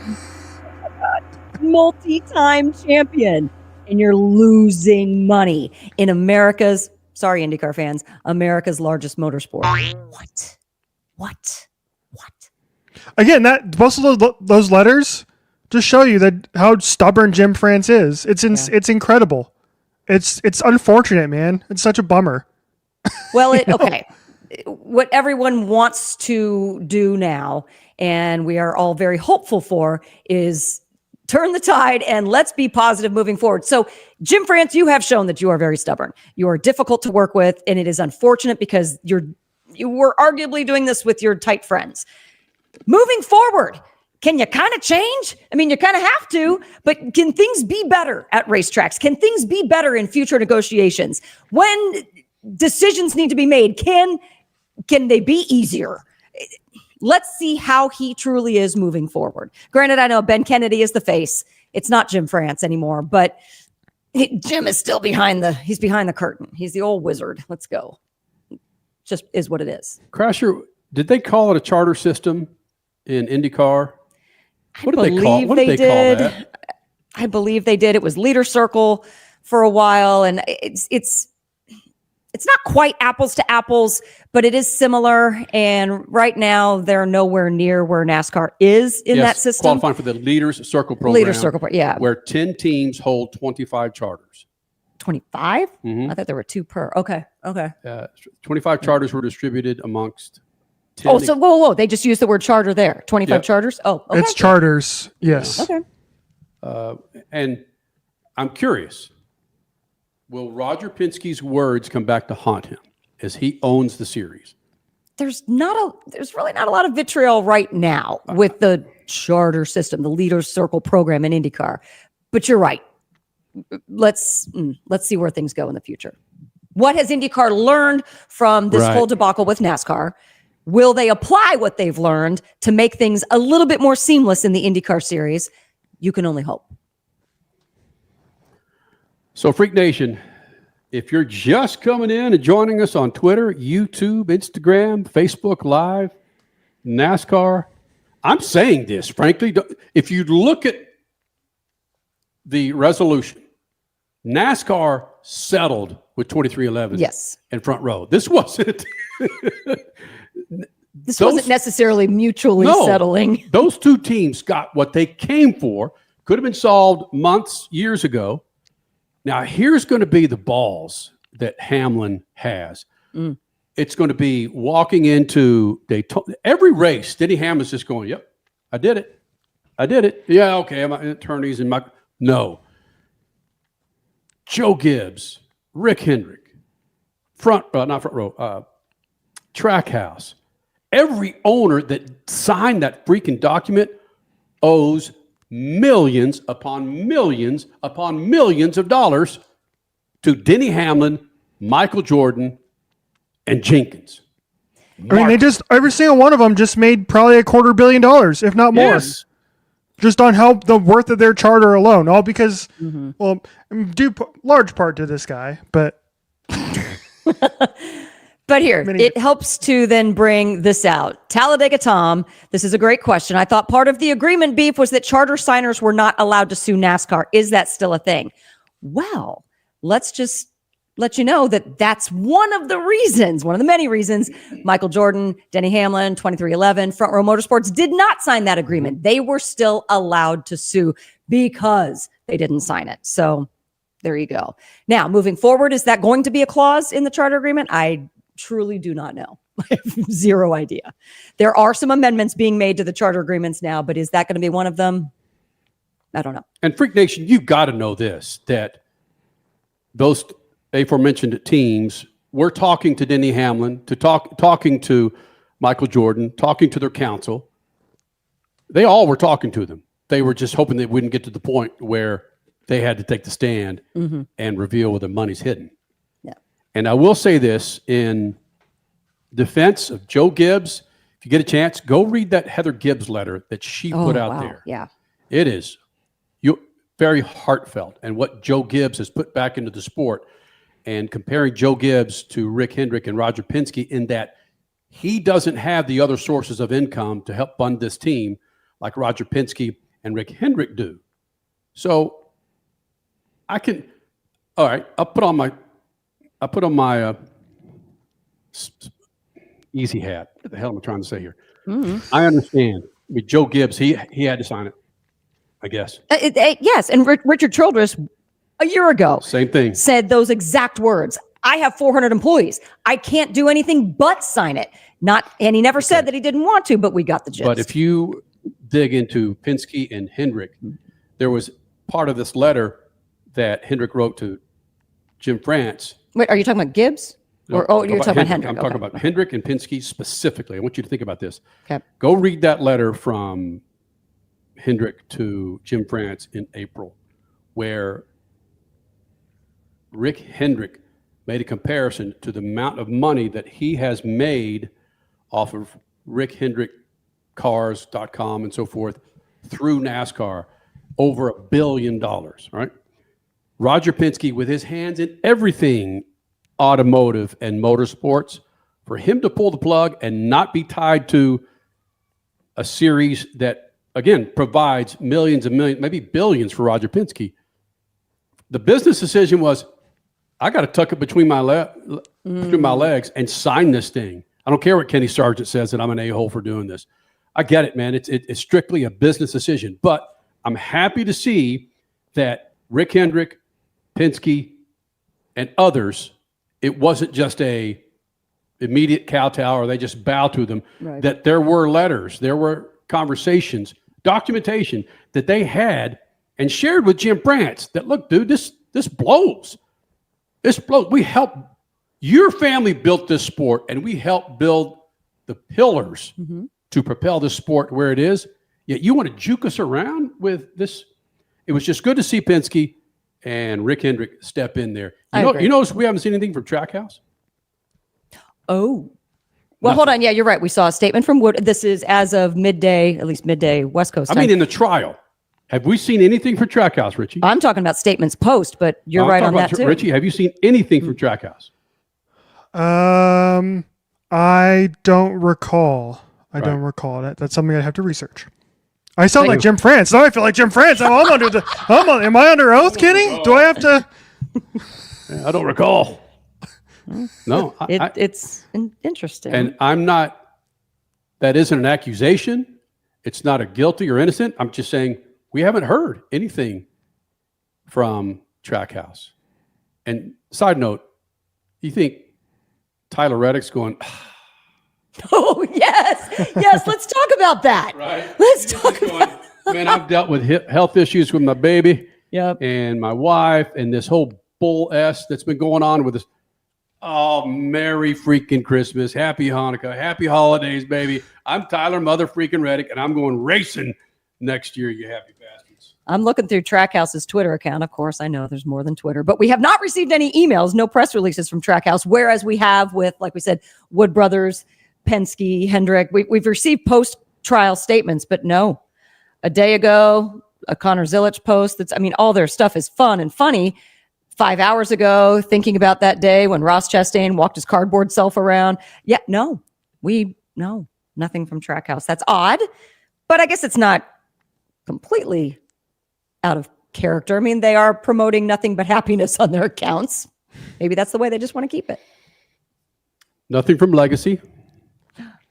multi-time champion, and you're losing money in America's, sorry, IndyCar fans, America's largest motorsport. What? again, that most of those letters just show you that how stubborn Jim France is. It's incredible. It's unfortunate, man. It's such a bummer. Well, okay. What everyone wants to do now, and we are all very hopeful for, is turn the tide and let's be positive moving forward. So, Jim France, you have shown that you are very stubborn. You are difficult to work with, and it is unfortunate because you were arguably doing this with your tight friends. Moving forward, can you kind of change? I mean, you kind of have to, but can things be better at racetracks? Can things be better in future negotiations? When decisions need to be made, can they be easier? Let's see how he truly is moving forward. Granted, I know Ben Kennedy is the face. It's not Jim France anymore, but Jim is still behind the curtain. He's the old wizard. Let's go. Just is what it is. Crasher, did they call it a charter system in IndyCar? What did they call that? I believe they did. It was Leader Circle for a while, and it's not quite apples to apples, but it is similar. And right now, they're nowhere near where NASCAR is in that system. Qualifying for the Leaders Circle program. Leader Circle, yeah. Where 10 teams hold 25 charters. 25? I thought there were 2 per. Okay. 25 charters were distributed amongst 10. Oh, so whoa. They just used the word charter there. 25 charters? Oh, okay. It's charters. Yes. Okay. And I'm curious. Will Roger Penske's words come back to haunt him as he owns the series? There's really not a lot of vitriol right now with the charter system, the Leaders Circle program in IndyCar. But you're right. Let's see where things go in the future. What has IndyCar learned from this whole debacle with NASCAR? Will they apply what they've learned to make things a little bit more seamless in the IndyCar series? You can only hope. So, Freak Nation, if you're just coming in and joining us on Twitter, YouTube, Instagram, Facebook Live, NASCAR, I'm saying this, frankly, if you look at the resolution, NASCAR settled with 2311 in front row. This wasn't. This wasn't necessarily mutually settling. Those 2 teams got what they came for. Could have been solved months, years ago. Now, here's going to be the balls that Hamlin has. It's going to be walking into Daytona. Every race, Denny Hamlin's just going, yep, I did it. Yeah, okay, my attorneys and my... No. Joe Gibbs, Rick Hendrick, Trackhouse. Every owner that signed that freaking document owes millions upon millions upon millions of dollars to Denny Hamlin, Michael Jordan, and Jenkins. I mean, every single one of them just made probably $250 million, if not more. Yes. Just on how the worth of their charter alone, all because, due large part to this guy, but. But here, it helps to then bring this out. Talladega Tom, this is a great question. I thought part of the agreement beef was that charter signers were not allowed to sue NASCAR. Is that still a thing? Well, let's just let you know that that's one of the many reasons Michael Jordan, Denny Hamlin, 2311, Front Row Motorsports did not sign that agreement. They were still allowed to sue because they didn't sign it. So there you go. Now, moving forward, is that going to be a clause in the charter agreement? I truly do not know. I have zero idea. There are some amendments being made to the charter agreements now, but is that going to be one of them? I don't know. And Freak Nation, you've got to know this, that those aforementioned teams were talking to Denny Hamlin, talking to Michael Jordan, talking to their counsel. They all were talking to them. They were just hoping they wouldn't get to the point where they had to take the stand and reveal where the money's hidden. And I will say this in defense of Joe Gibbs. If you get a chance, go read that Heather Gibbs letter that she put out there. Yeah. It is very heartfelt. And what Joe Gibbs has put back into the sport, and comparing Joe Gibbs to Rick Hendrick and Roger Penske, in that he doesn't have the other sources of income to help fund this team like Roger Penske and Rick Hendrick do. So all right, I'll put on my easy hat. What the hell am I trying to say here? I understand with Joe Gibbs, he had to sign it, I guess. Yes, and Richard Childress a year ago, Same thing, said those exact words. I have 400 employees. I can't do anything but sign it. And he never said that he didn't want to, but we got the gist. But if you dig into Penske and Hendrick, there was part of this letter that Hendrick wrote to Jim France. Wait, are you talking about Gibbs? You're talking about Hendrick. I'm talking about Hendrick and Penske specifically. I want you to think about this. Okay. Go read that letter from Hendrick to Jim France in April, where Rick Hendrick made a comparison to the amount of money that he has made off of Rick Hendrick cars.com and so forth through NASCAR, over $1 billion, right? Roger Penske, with his hands in everything automotive and motorsports, for him to pull the plug and not be tied to a series that, again, provides millions and millions, maybe billions for Roger Penske. The business decision was, I got to tuck it between my legs and sign this thing. I don't care what Kenny Sargent says that I'm an a-hole for doing this. I get it, man. It's strictly a business decision. But I'm happy to see that Rick Hendrick, Penske, and others, it wasn't just a immediate kowtow or they just bow to them, right. That there were letters, there were conversations, documentation that they had and shared with Jim France that, look, dude, this blows. This blows. We helped, your family built this sport, and we helped build the pillars to propel this sport where it is. Yet you want to juke us around with this? It was just good to see Penske and Rick Hendrick step in there. You notice we haven't seen anything from Trackhouse? Oh. Well, hold on. Yeah, you're right. We saw a statement from Wood. This is as of midday, at least midday West Coast time. I mean, in the trial. Have we seen anything from Trackhouse, Richie? I'm talking about statements post, but you're right on that too. Richie, have you seen anything from Trackhouse? I don't recall. I don't recall that. That's something I'd have to research. I sound like Jim France. Now I feel like Jim France. Am I under oath, Kenny? Do I have to? I don't recall. No. It's interesting. And I'm not, that isn't an accusation. It's not a guilty or innocent. I'm just saying we haven't heard anything from Trackhouse. And side note, you think Tyler Reddick's going, oh, yes. Yes, let's talk about that. Right. Let's talk about man, I've dealt with health issues with my baby and my wife and this whole bull S that's been going on with this. Oh, Merry freaking Christmas. Happy Hanukkah. Happy holidays, baby. I'm Tyler Mother freaking Reddick, and I'm going racing next year, you happy bastards. I'm looking through Trackhouse's Twitter account. Of course, I know there's more than Twitter, but we have not received any emails, no press releases from Trackhouse, whereas we have with, like we said, Wood Brothers, Penske, Hendrick. We've received post-trial statements, but no. A day ago, a Connor Zilic post. All their stuff is fun and funny. 5 hours ago, thinking about that day when Ross Chastain walked his cardboard self around. Yeah, nothing from Trackhouse. That's odd, but I guess it's not completely out of character. I mean, they are promoting nothing but happiness on their accounts. Maybe that's the way they just want to keep it. Nothing from Legacy.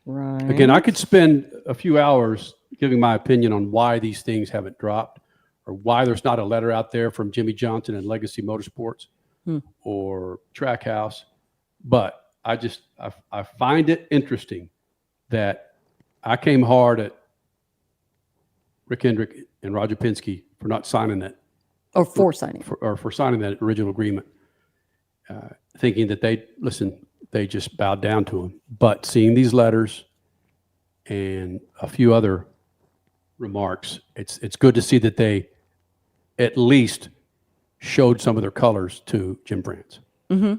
Right. Again, I could spend a few hours giving my opinion on why these things haven't dropped or why there's not a letter out there from Jimmy Johnson and Legacy Motorsports or Trackhouse. But I find it interesting that I came hard at Rick Hendrick and Roger Penske for not signing that. Or for signing. For signing that original agreement, thinking that they just bowed down to him. But seeing these letters and a few other remarks, it's good to see that they at least showed some of their colors to Jim France. Mm-hmm.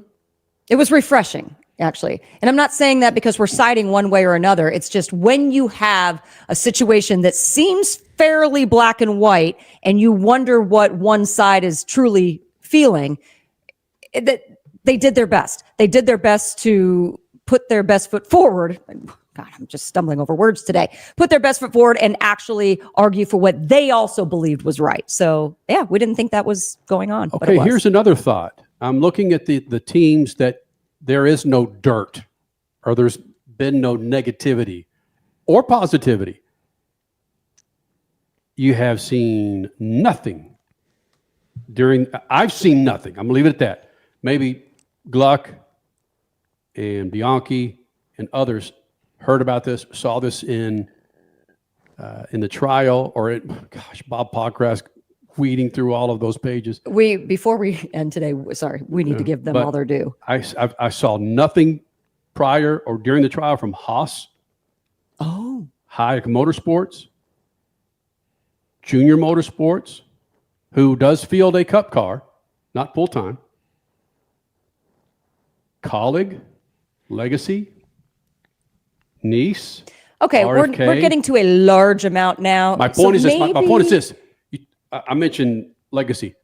It was refreshing, actually. And I'm not saying that because we're siding one way or another. It's just when you have a situation that seems fairly black and white and you wonder what one side is truly feeling, that they did their best. They did their best to put their best foot forward. God, I'm just stumbling over words today. Put their best foot forward and actually argue for what they also believed was right. So, yeah, we didn't think that was going on. Okay, here's another thought. I'm looking at the teams that there is no dirt or there's been no negativity or positivity. you have seen nothing I've seen nothing. I'm going to leave it at that. Maybe Gluck and Bianchi and others heard about this, saw this in the trial, or Bob Pockrass weeding through all of those pages. Before we end today, we need to give them all their due. I saw nothing prior or during the trial from Haas, Hayek Motorsports, Junior Motorsports, who does field a cup car, not full time, Colleague, Legacy, Nice. Okay, we're getting to a large amount now. My point is this. My point is this. I mentioned Legacy.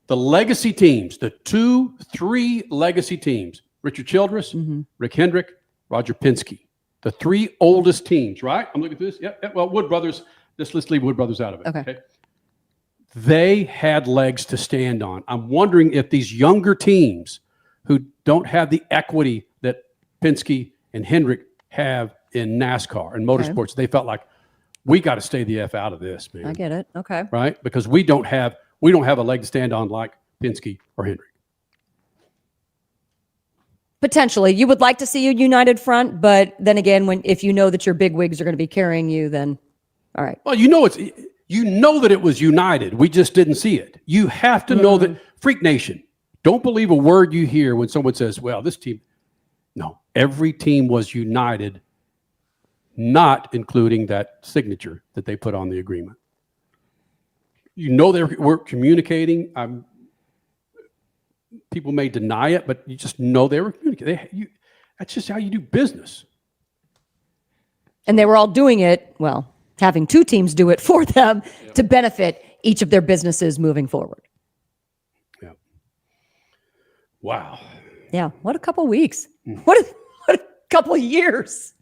The Legacy teams, the 3 Legacy teams, Richard Childress, Rick Hendrick, Roger Penske, the 3 oldest teams, right? I'm looking at this. Yeah, well, Wood Brothers, let's leave Wood Brothers out of it. Okay. They had legs to stand on. I'm wondering if these younger teams who don't have the equity that Penske and Hendrick have in NASCAR and motorsports, they felt like, we got to stay the F out of this, man. I get it. Okay. Right? Because we don't have a leg to stand on like Penske or Hendrick. Potentially. You would like to see a united front, but then again, if you know that your big wigs are going to be carrying you, then all right. Well, you know that it was united. We just didn't see it. You have to know that. Freak Nation, don't believe a word you hear when someone says, well, this team. No, every team was united, not including that signature that they put on the agreement. You know they were communicating. People may deny it, but you just know they were communicating. That's just how you do business. And they were all doing it, well, having 2 teams do it for them to benefit each of their businesses moving forward. Yeah. Wow. Yeah. What a couple weeks. What a couple of years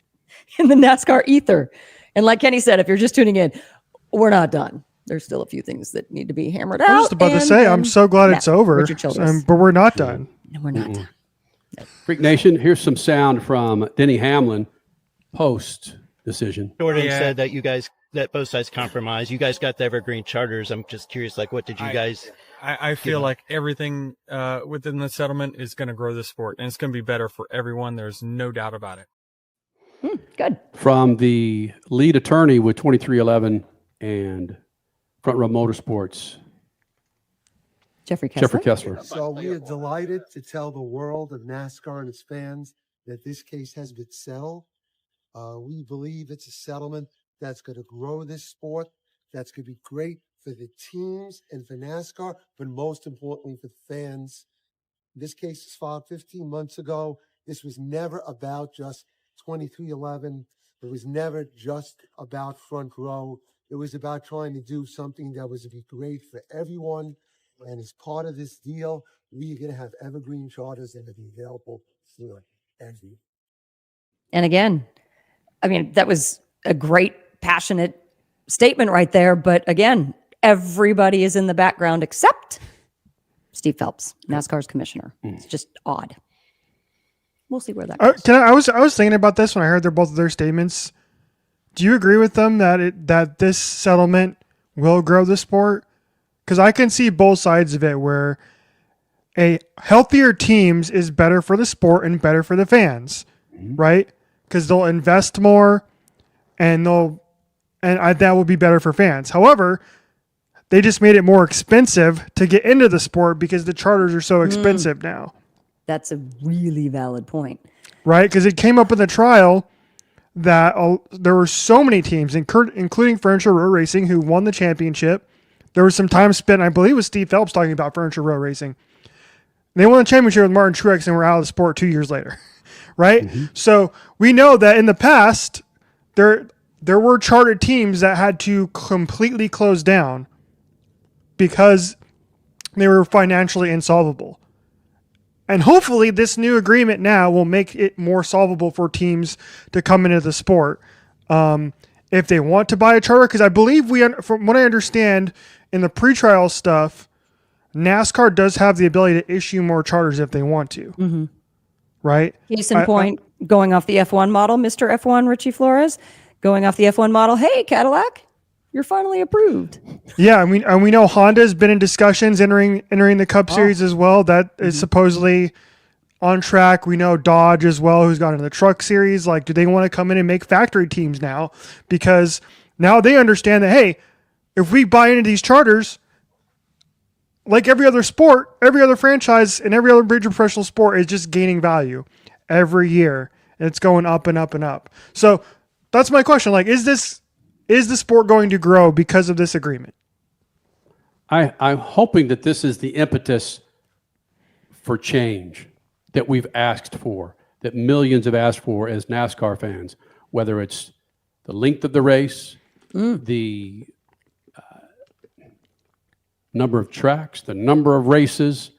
in the NASCAR ether. And like Kenny said, if you're just tuning in, we're not done. There's still a few things that need to be hammered out. I was just about to say, I'm so glad it's over, but we're not done. No, we're not done. Freak Nation, here's some sound from Denny Hamlin post decision. Jordan said that both sides compromised. You guys got the evergreen charters. I'm just curious, what did you guys? I feel like everything within the settlement is going to grow the sport, and it's going to be better for everyone. There's no doubt about it. Good. From the lead attorney with 2311 and Front Row Motorsports, Jeffrey Kessler. So we are delighted to tell the world of NASCAR and its fans that this case has been settled. We believe it's a settlement that's going to grow this sport, that's going to be great for the teams and for NASCAR, but most importantly for fans. This case was filed 15 months ago. This was never about just 2311. It was never just about Front Row. It was about trying to do something that was to be great for everyone. And as part of this deal, we're going to have evergreen charters that will be available for everyone. And again, I mean, that was a great, passionate statement right there. But again, everybody is in the background except Steve Phelps, NASCAR's commissioner. It's just odd. We'll see where that goes. I was thinking about this when I heard both of their statements. Do you agree with them that this settlement will grow the sport? Because I can see both sides of it, where a healthier teams is better for the sport and better for the fans, right? Because they'll invest more, and that will be better for fans. However, they just made it more expensive to get into the sport because the charters are so expensive now. That's a really valid point. Right? Because it came up in the trial that there were so many teams, including Furniture Row Racing, who won the championship. There was some time spent, I believe it was Steve Phelps talking about Furniture Row Racing. They won the championship with Martin Truex and were out of the sport 2 years later. Right? So we know that in the past, there were chartered teams that had to completely close down because they were financially insolvable. And hopefully this new agreement now will make it more solvable for teams to come into the sport. If they want to buy a charter, because I believe from what I understand in the pretrial stuff, NASCAR does have the ability to issue more charters if they want to. Right? Case in point, going off the F1 model, Mr. F1, Richie Flores, going off the F1 model. Hey, Cadillac, you're finally approved. Yeah, and we know Honda's been in discussions entering the Cup Series as well. That is supposedly on track. We know Dodge as well, who's gone into the Truck Series. Like, do they want to come in and make factory teams now? Because now they understand that, hey, if we buy into these charters, like every other sport, every other franchise, and every other major professional sport is just gaining value every year. And it's going up and up and up. So that's my question. Like, is the sport going to grow because of this agreement? I'm hoping that this is the impetus for change that we've asked for, that millions have asked for as NASCAR fans, whether it's the length of the race, the number of tracks, the number of races,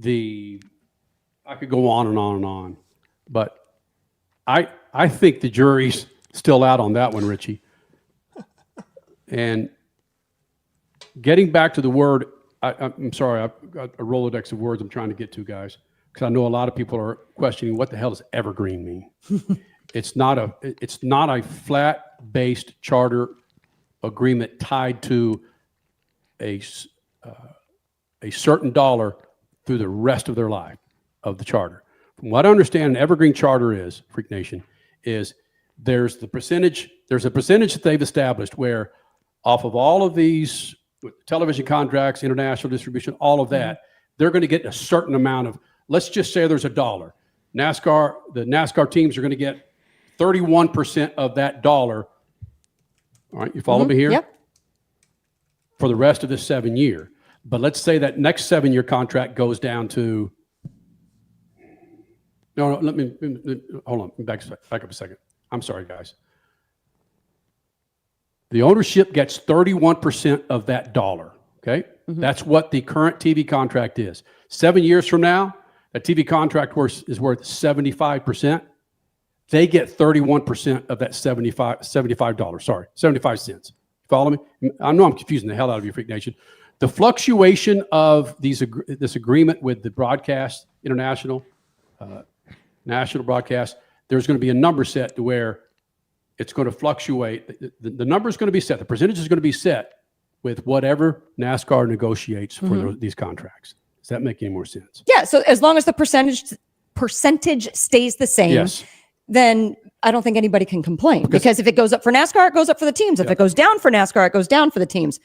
I could go on and on and on. But I think the jury's still out on that one, Richie. And getting back to the word, I'm sorry, I've got a Rolodex of words I'm trying to get to, guys, because I know a lot of people are questioning what the hell does evergreen mean. It's not a flat-based charter agreement tied to a certain dollar through the rest of their life of the charter. From what I understand, an evergreen charter is, Freak Nation, is there's a percentage that they've established where off of all of these television contracts, international distribution, all of that, they're going to get a certain amount of, let's just say there's $1. The NASCAR teams are going to get 31% of that dollar. All right, you follow me here? Yep. For the rest of this 7 year. But let's say that next 7 year contract goes down to, no, let me hold on, back up a second. I'm sorry, guys. The ownership gets 31% of that dollar, okay? That's what the current TV contract is. 7 years from now, that TV contract is worth 75%. They get 31% of that $75, sorry, 75 cents. Follow me? I know I'm confusing the hell out of you, Freak Nation. The fluctuation of this agreement with the broadcast, international, national broadcast, there's going to be a number set to where it's going to fluctuate. The number is going to be set. The percentage is going to be set with whatever NASCAR negotiates for these contracts. Does that make any more sense? Yeah. So as long as the percentage stays the same, then I don't think anybody can complain. Because if it goes up for NASCAR, it goes up for the teams. If it goes down for NASCAR, it goes down for the teams.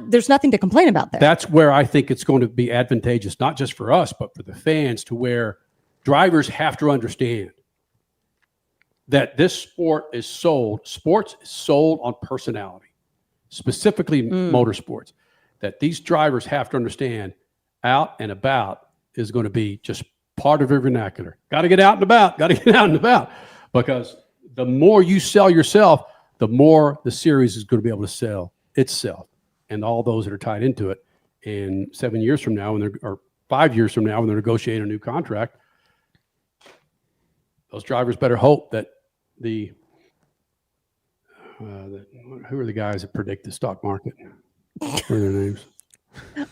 There's nothing to complain about there. That's where I think it's going to be advantageous, not just for us, but for the fans, to where drivers have to understand that this sports is sold on personality, specifically motorsports, that these drivers have to understand out and about is going to be just part of your vernacular. Got to get out and about, because the more you sell yourself, the more the series is going to be able to sell itself and all those that are tied into it. And 7 years from now, or 5 years from now, when they're negotiating a new contract, those drivers better hope that who are the guys that predict the stock market? What are their names? Put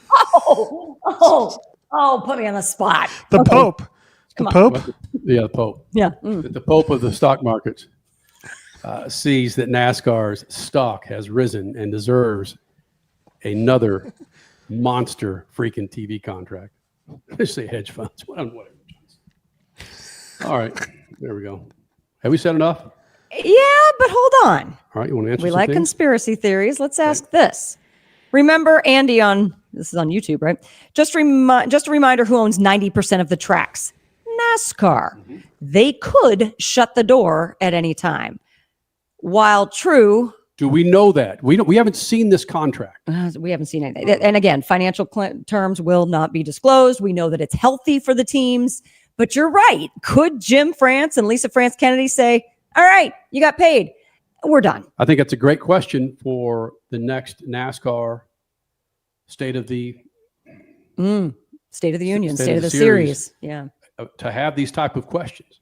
me on the spot. The Pope. Come the on. Pope? Yeah, the Pope. Yeah. The Pope of the stock markets sees that NASCAR's stock has risen and deserves another monster freaking TV contract. I say hedge funds. Whatever. All right. There we go. Have we said enough? Yeah, but hold on. All right. You want to answer We some like things? conspiracy theories. Let's ask this. Remember Andy this is on YouTube, right? Just a reminder who owns 90% of the tracks. NASCAR. They could shut the door at any time. While true, do we know that? We haven't seen this contract. we haven't seen anything. And again, financial terms will not be disclosed. We know that it's healthy for the teams, but you're right. Could Jim France and Lisa France Kennedy say, all right, you got paid, we're done? I think that's a great question for the next NASCAR State of the Union, State of the Series. Yeah. To have these type of questions,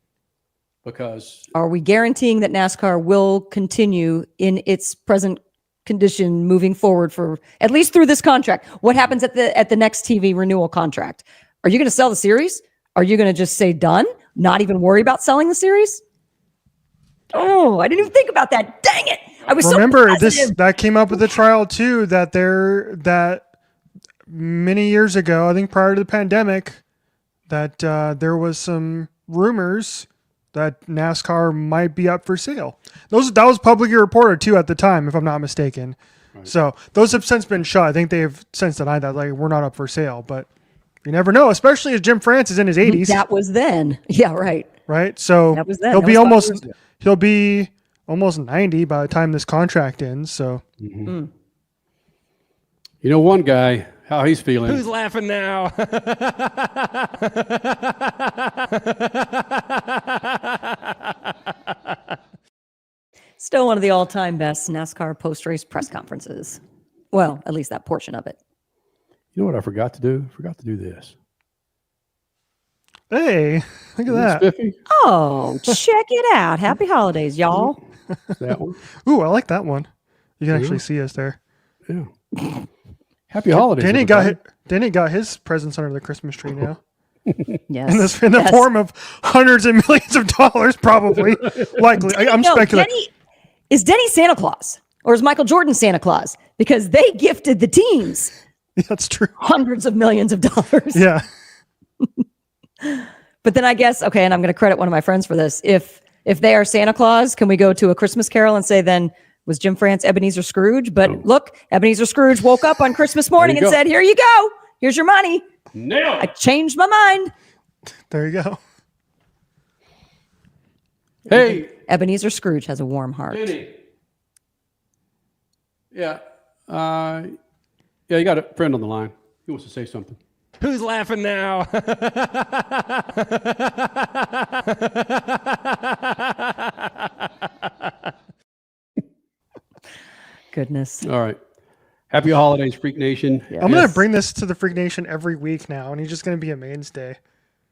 because are we guaranteeing that NASCAR will continue in its present condition moving forward for at least through this contract? What happens at the next TV renewal contract? Are you going to sell the series? Are you going to just say done? Not even worry about selling the series? Oh, I didn't even think about that. Dang it. I was Remember so this positive. that came up with the trial too. That many years ago, I think prior to the pandemic, that there was some rumors that NASCAR might be up for sale. That was publicly reported too at the time, if I'm not mistaken. Right. So those have since been shut. I think they've since denied that, like, we're not up for sale. But you never know, especially as Jim France is in his 80s. That was then. Yeah, right. Right. So That was then. he'll That be was 5 years ago. he'll be almost 90 by the time this contract ends. So You know, one guy, how he's feeling. Who's laughing now? Still one of the all-time best NASCAR post-race press conferences. Well, at least that portion of it. You know what I forgot to do? I forgot to do this. hey, look at that. Spiffy? Oh, check it out. Happy holidays, y'all. That one? Ooh, I like that one. You can actually see us there. Yeah. Happy holidays. everybody. Danny got his presents under the Christmas tree now. Yes. In the Yes. form of hundreds of millions of dollars, probably. Likely. I'm No, speculating. Is Denny Santa Claus or is Michael Jordan Santa Claus? Because they gifted the teams That's true. hundreds of millions of dollars. Yeah. But then I guess, okay, and I'm going to credit one of my friends for this. If they are Santa Claus, can we go to A Christmas Carol and say then was Jim France Ebenezer Scrooge? But look, Ebenezer Scrooge woke up on Christmas morning and go. said, "Here you go. Here's your money. Nailed I it. changed my mind." There you go. Hey, Ebenezer Scrooge has a warm heart. Denny. Yeah. You got a friend on the line. He wants to say something. Who's laughing now? Goodness. All right. Happy holidays, Freak Nation. I'm going to bring this to the Freak Nation every week now, and he's just going to be a mainstay.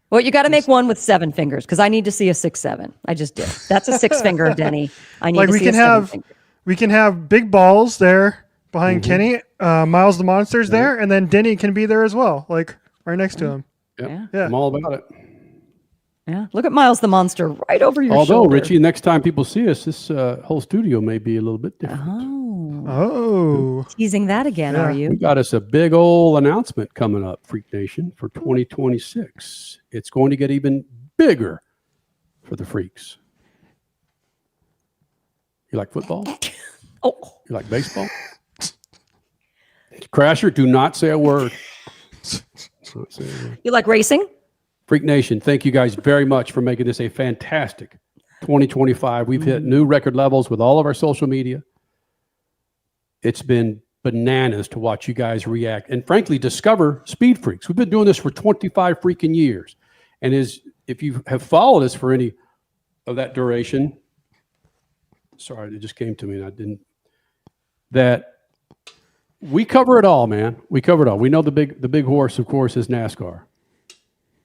Well, you got to make one with 7 fingers because I need to see a 6-7. I just did. That's a 6 finger, Denny. I need to see a 7 finger. We can have big balls there behind Kenny. Miles the Monster's there, and then Denny can be there as well, like right next to him. Yep. Yeah. I'm all about it. Yeah. Look at Miles the Monster right over your Although, shoulder. Richie, next time people see us, this whole studio may be a little bit different. Oh. Teasing that again, are We you? got us a big old announcement coming up, Freak Nation, for 2026. It's going to get even bigger for the freaks. You like football? Oh, You like baseball? Crasher, do not say a word. Not say a word. you like racing? Freak Nation, thank you guys very much for making this a fantastic 2025. We've hit new record levels with all of our social media. It's been bananas to watch you guys react and frankly discover Speed Freaks. We've been doing this for 25 freaking years. And if you have followed us for any of that duration, sorry, it just came to me and I didn't, that we cover it all, man. We cover it all. We know the big horse, of course, is NASCAR,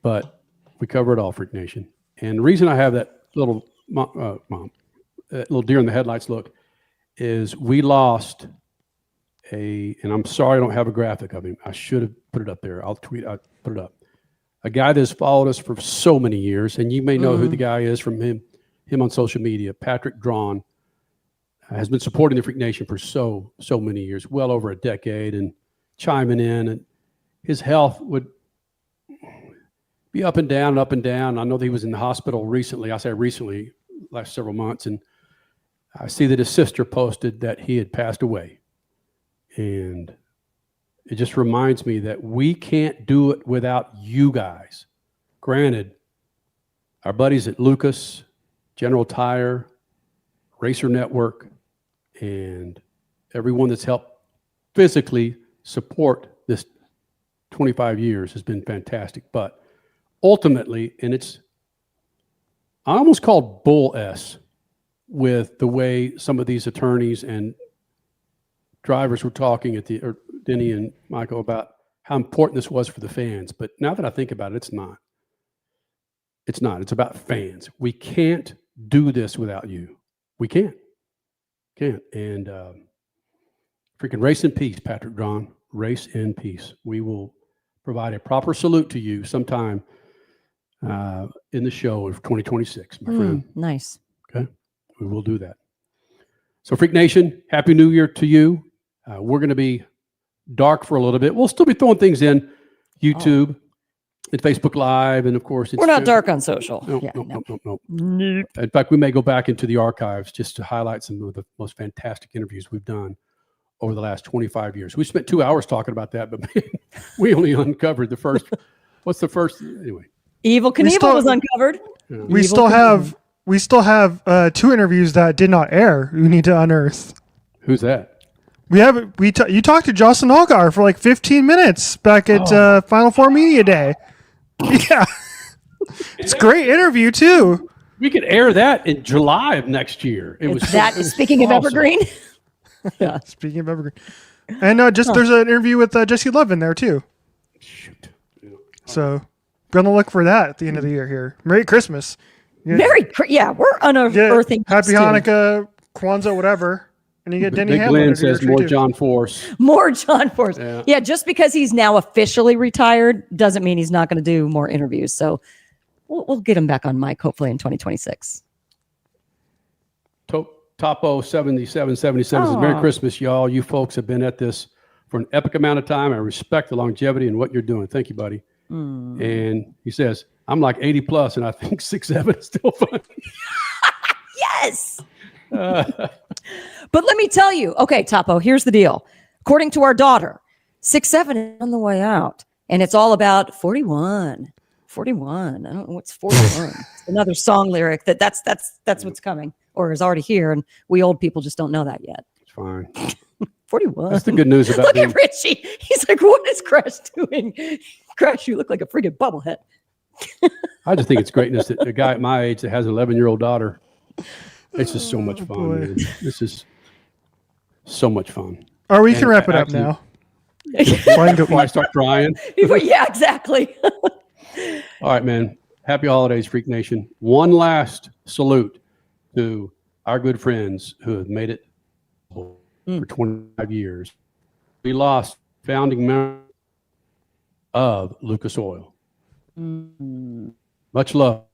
but we cover it all, Freak Nation. And the reason I have that little that little deer in the headlights look is we lost and I'm sorry I don't have a graphic of him. I should have put it up there. I'll put it up. A guy that has followed us for so many years, and you may know who the guy is from him on social media. Patrick Drawn has been supporting the Freak Nation for so many years, well over a decade, and chiming in. And his health would be up and down, up and down. I know that he was in the hospital recently. I say recently, last several months, and I see that his sister posted that he had passed away. And it just reminds me that we can't do it without you guys. Granted, our buddies at Lucas, General Tire, Racer Network, and everyone that's helped physically support this 25 years has been fantastic. But ultimately, and I almost called bull S with the way some of these attorneys and drivers were talking or Denny and Michael about how important this was for the fans. But now that I think about it, it's not. It's not. It's about fans. We can't do this without you. We can't. And freaking race in peace, Patrick Drawn. Race in peace. We will provide a proper salute to you sometime in the show of 2026, my friend. Nice. Okay? We will do that. So Freak Nation, Happy New Year to you. We're going to be dark for a little bit. We'll still be throwing things in YouTube and Facebook Live. And of course, We're not dark on social. No. In fact, we may go back into the archives just to highlight some of the most fantastic interviews we've done over the last 25 years. We spent 2 hours talking about that, but we only uncovered the first. What's the first? Anyway. Evil Knievel was uncovered. Yeah. We still have 2 interviews that did not air. We need to unearth. Who's that? You talked to Jocelyn Allgaier for like 15 minutes back at Final Four Media Day. Yeah. It's a great interview too. We could air that in July of next year. Speaking of Evergreen. Yeah. Speaking of Evergreen. And there's an interview with Jesse Love in there too. Shoot. So gonna look for that at the end of the year here. Merry Christmas. We're unearthing. Happy Hanukkah, Kwanzaa, whatever. And you get Denny Big Hamlin. Glenn says more John Force. More John Force. Yeah, just because he's now officially retired doesn't mean he's not going to do more interviews. So we'll get him back on mic hopefully in 2026. Topo 7777 says, Merry Christmas, y'all. You folks have been at this for an epic amount of time. I respect the longevity and what you're doing. Thank you, buddy. And he says, I'm like 80 plus, and I think 6'7" is still fun. Yes. But let me tell you, okay, Topo, here's the deal. According to our daughter, 6'7" is on the way out, and it's all about 41. 41. I don't know what's 41. It's another song lyric that's what's coming or is already here, and we old people just don't know that yet. It's fine. 41. That's the good news about Look at Richie. He's like, what is Crash doing? Crash, you look like a friggin' bubblehead. I just think it's greatness that a guy at my age that has an 11-year-old daughter. It's just so much fun. Man. This is so much fun. Or we can wrap it up now. Before I start crying. Yeah, exactly. All right, man. Happy holidays, Freak Nation. One last salute to our good friends who have made it for 25 years. We lost founding member of Lucas Oil. Much love.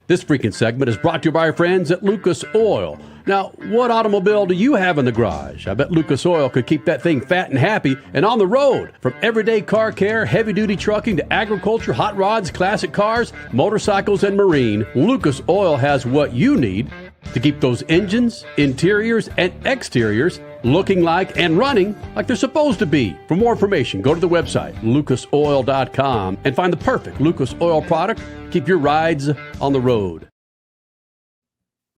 This freaking segment is brought to you by our friends at Lucas Oil. Now, what automobile do you have in the garage? I bet Lucas Oil could keep that thing fat and happy and on the road. From everyday car care, heavy-duty trucking to agriculture, hot rods, classic cars, motorcycles, and marine, Lucas Oil has what you need to keep those engines, interiors, and exteriors looking like and running like they're supposed to be. For more information, go to the website, lucasoil.com, and find the perfect Lucas Oil product. Keep your rides on the road.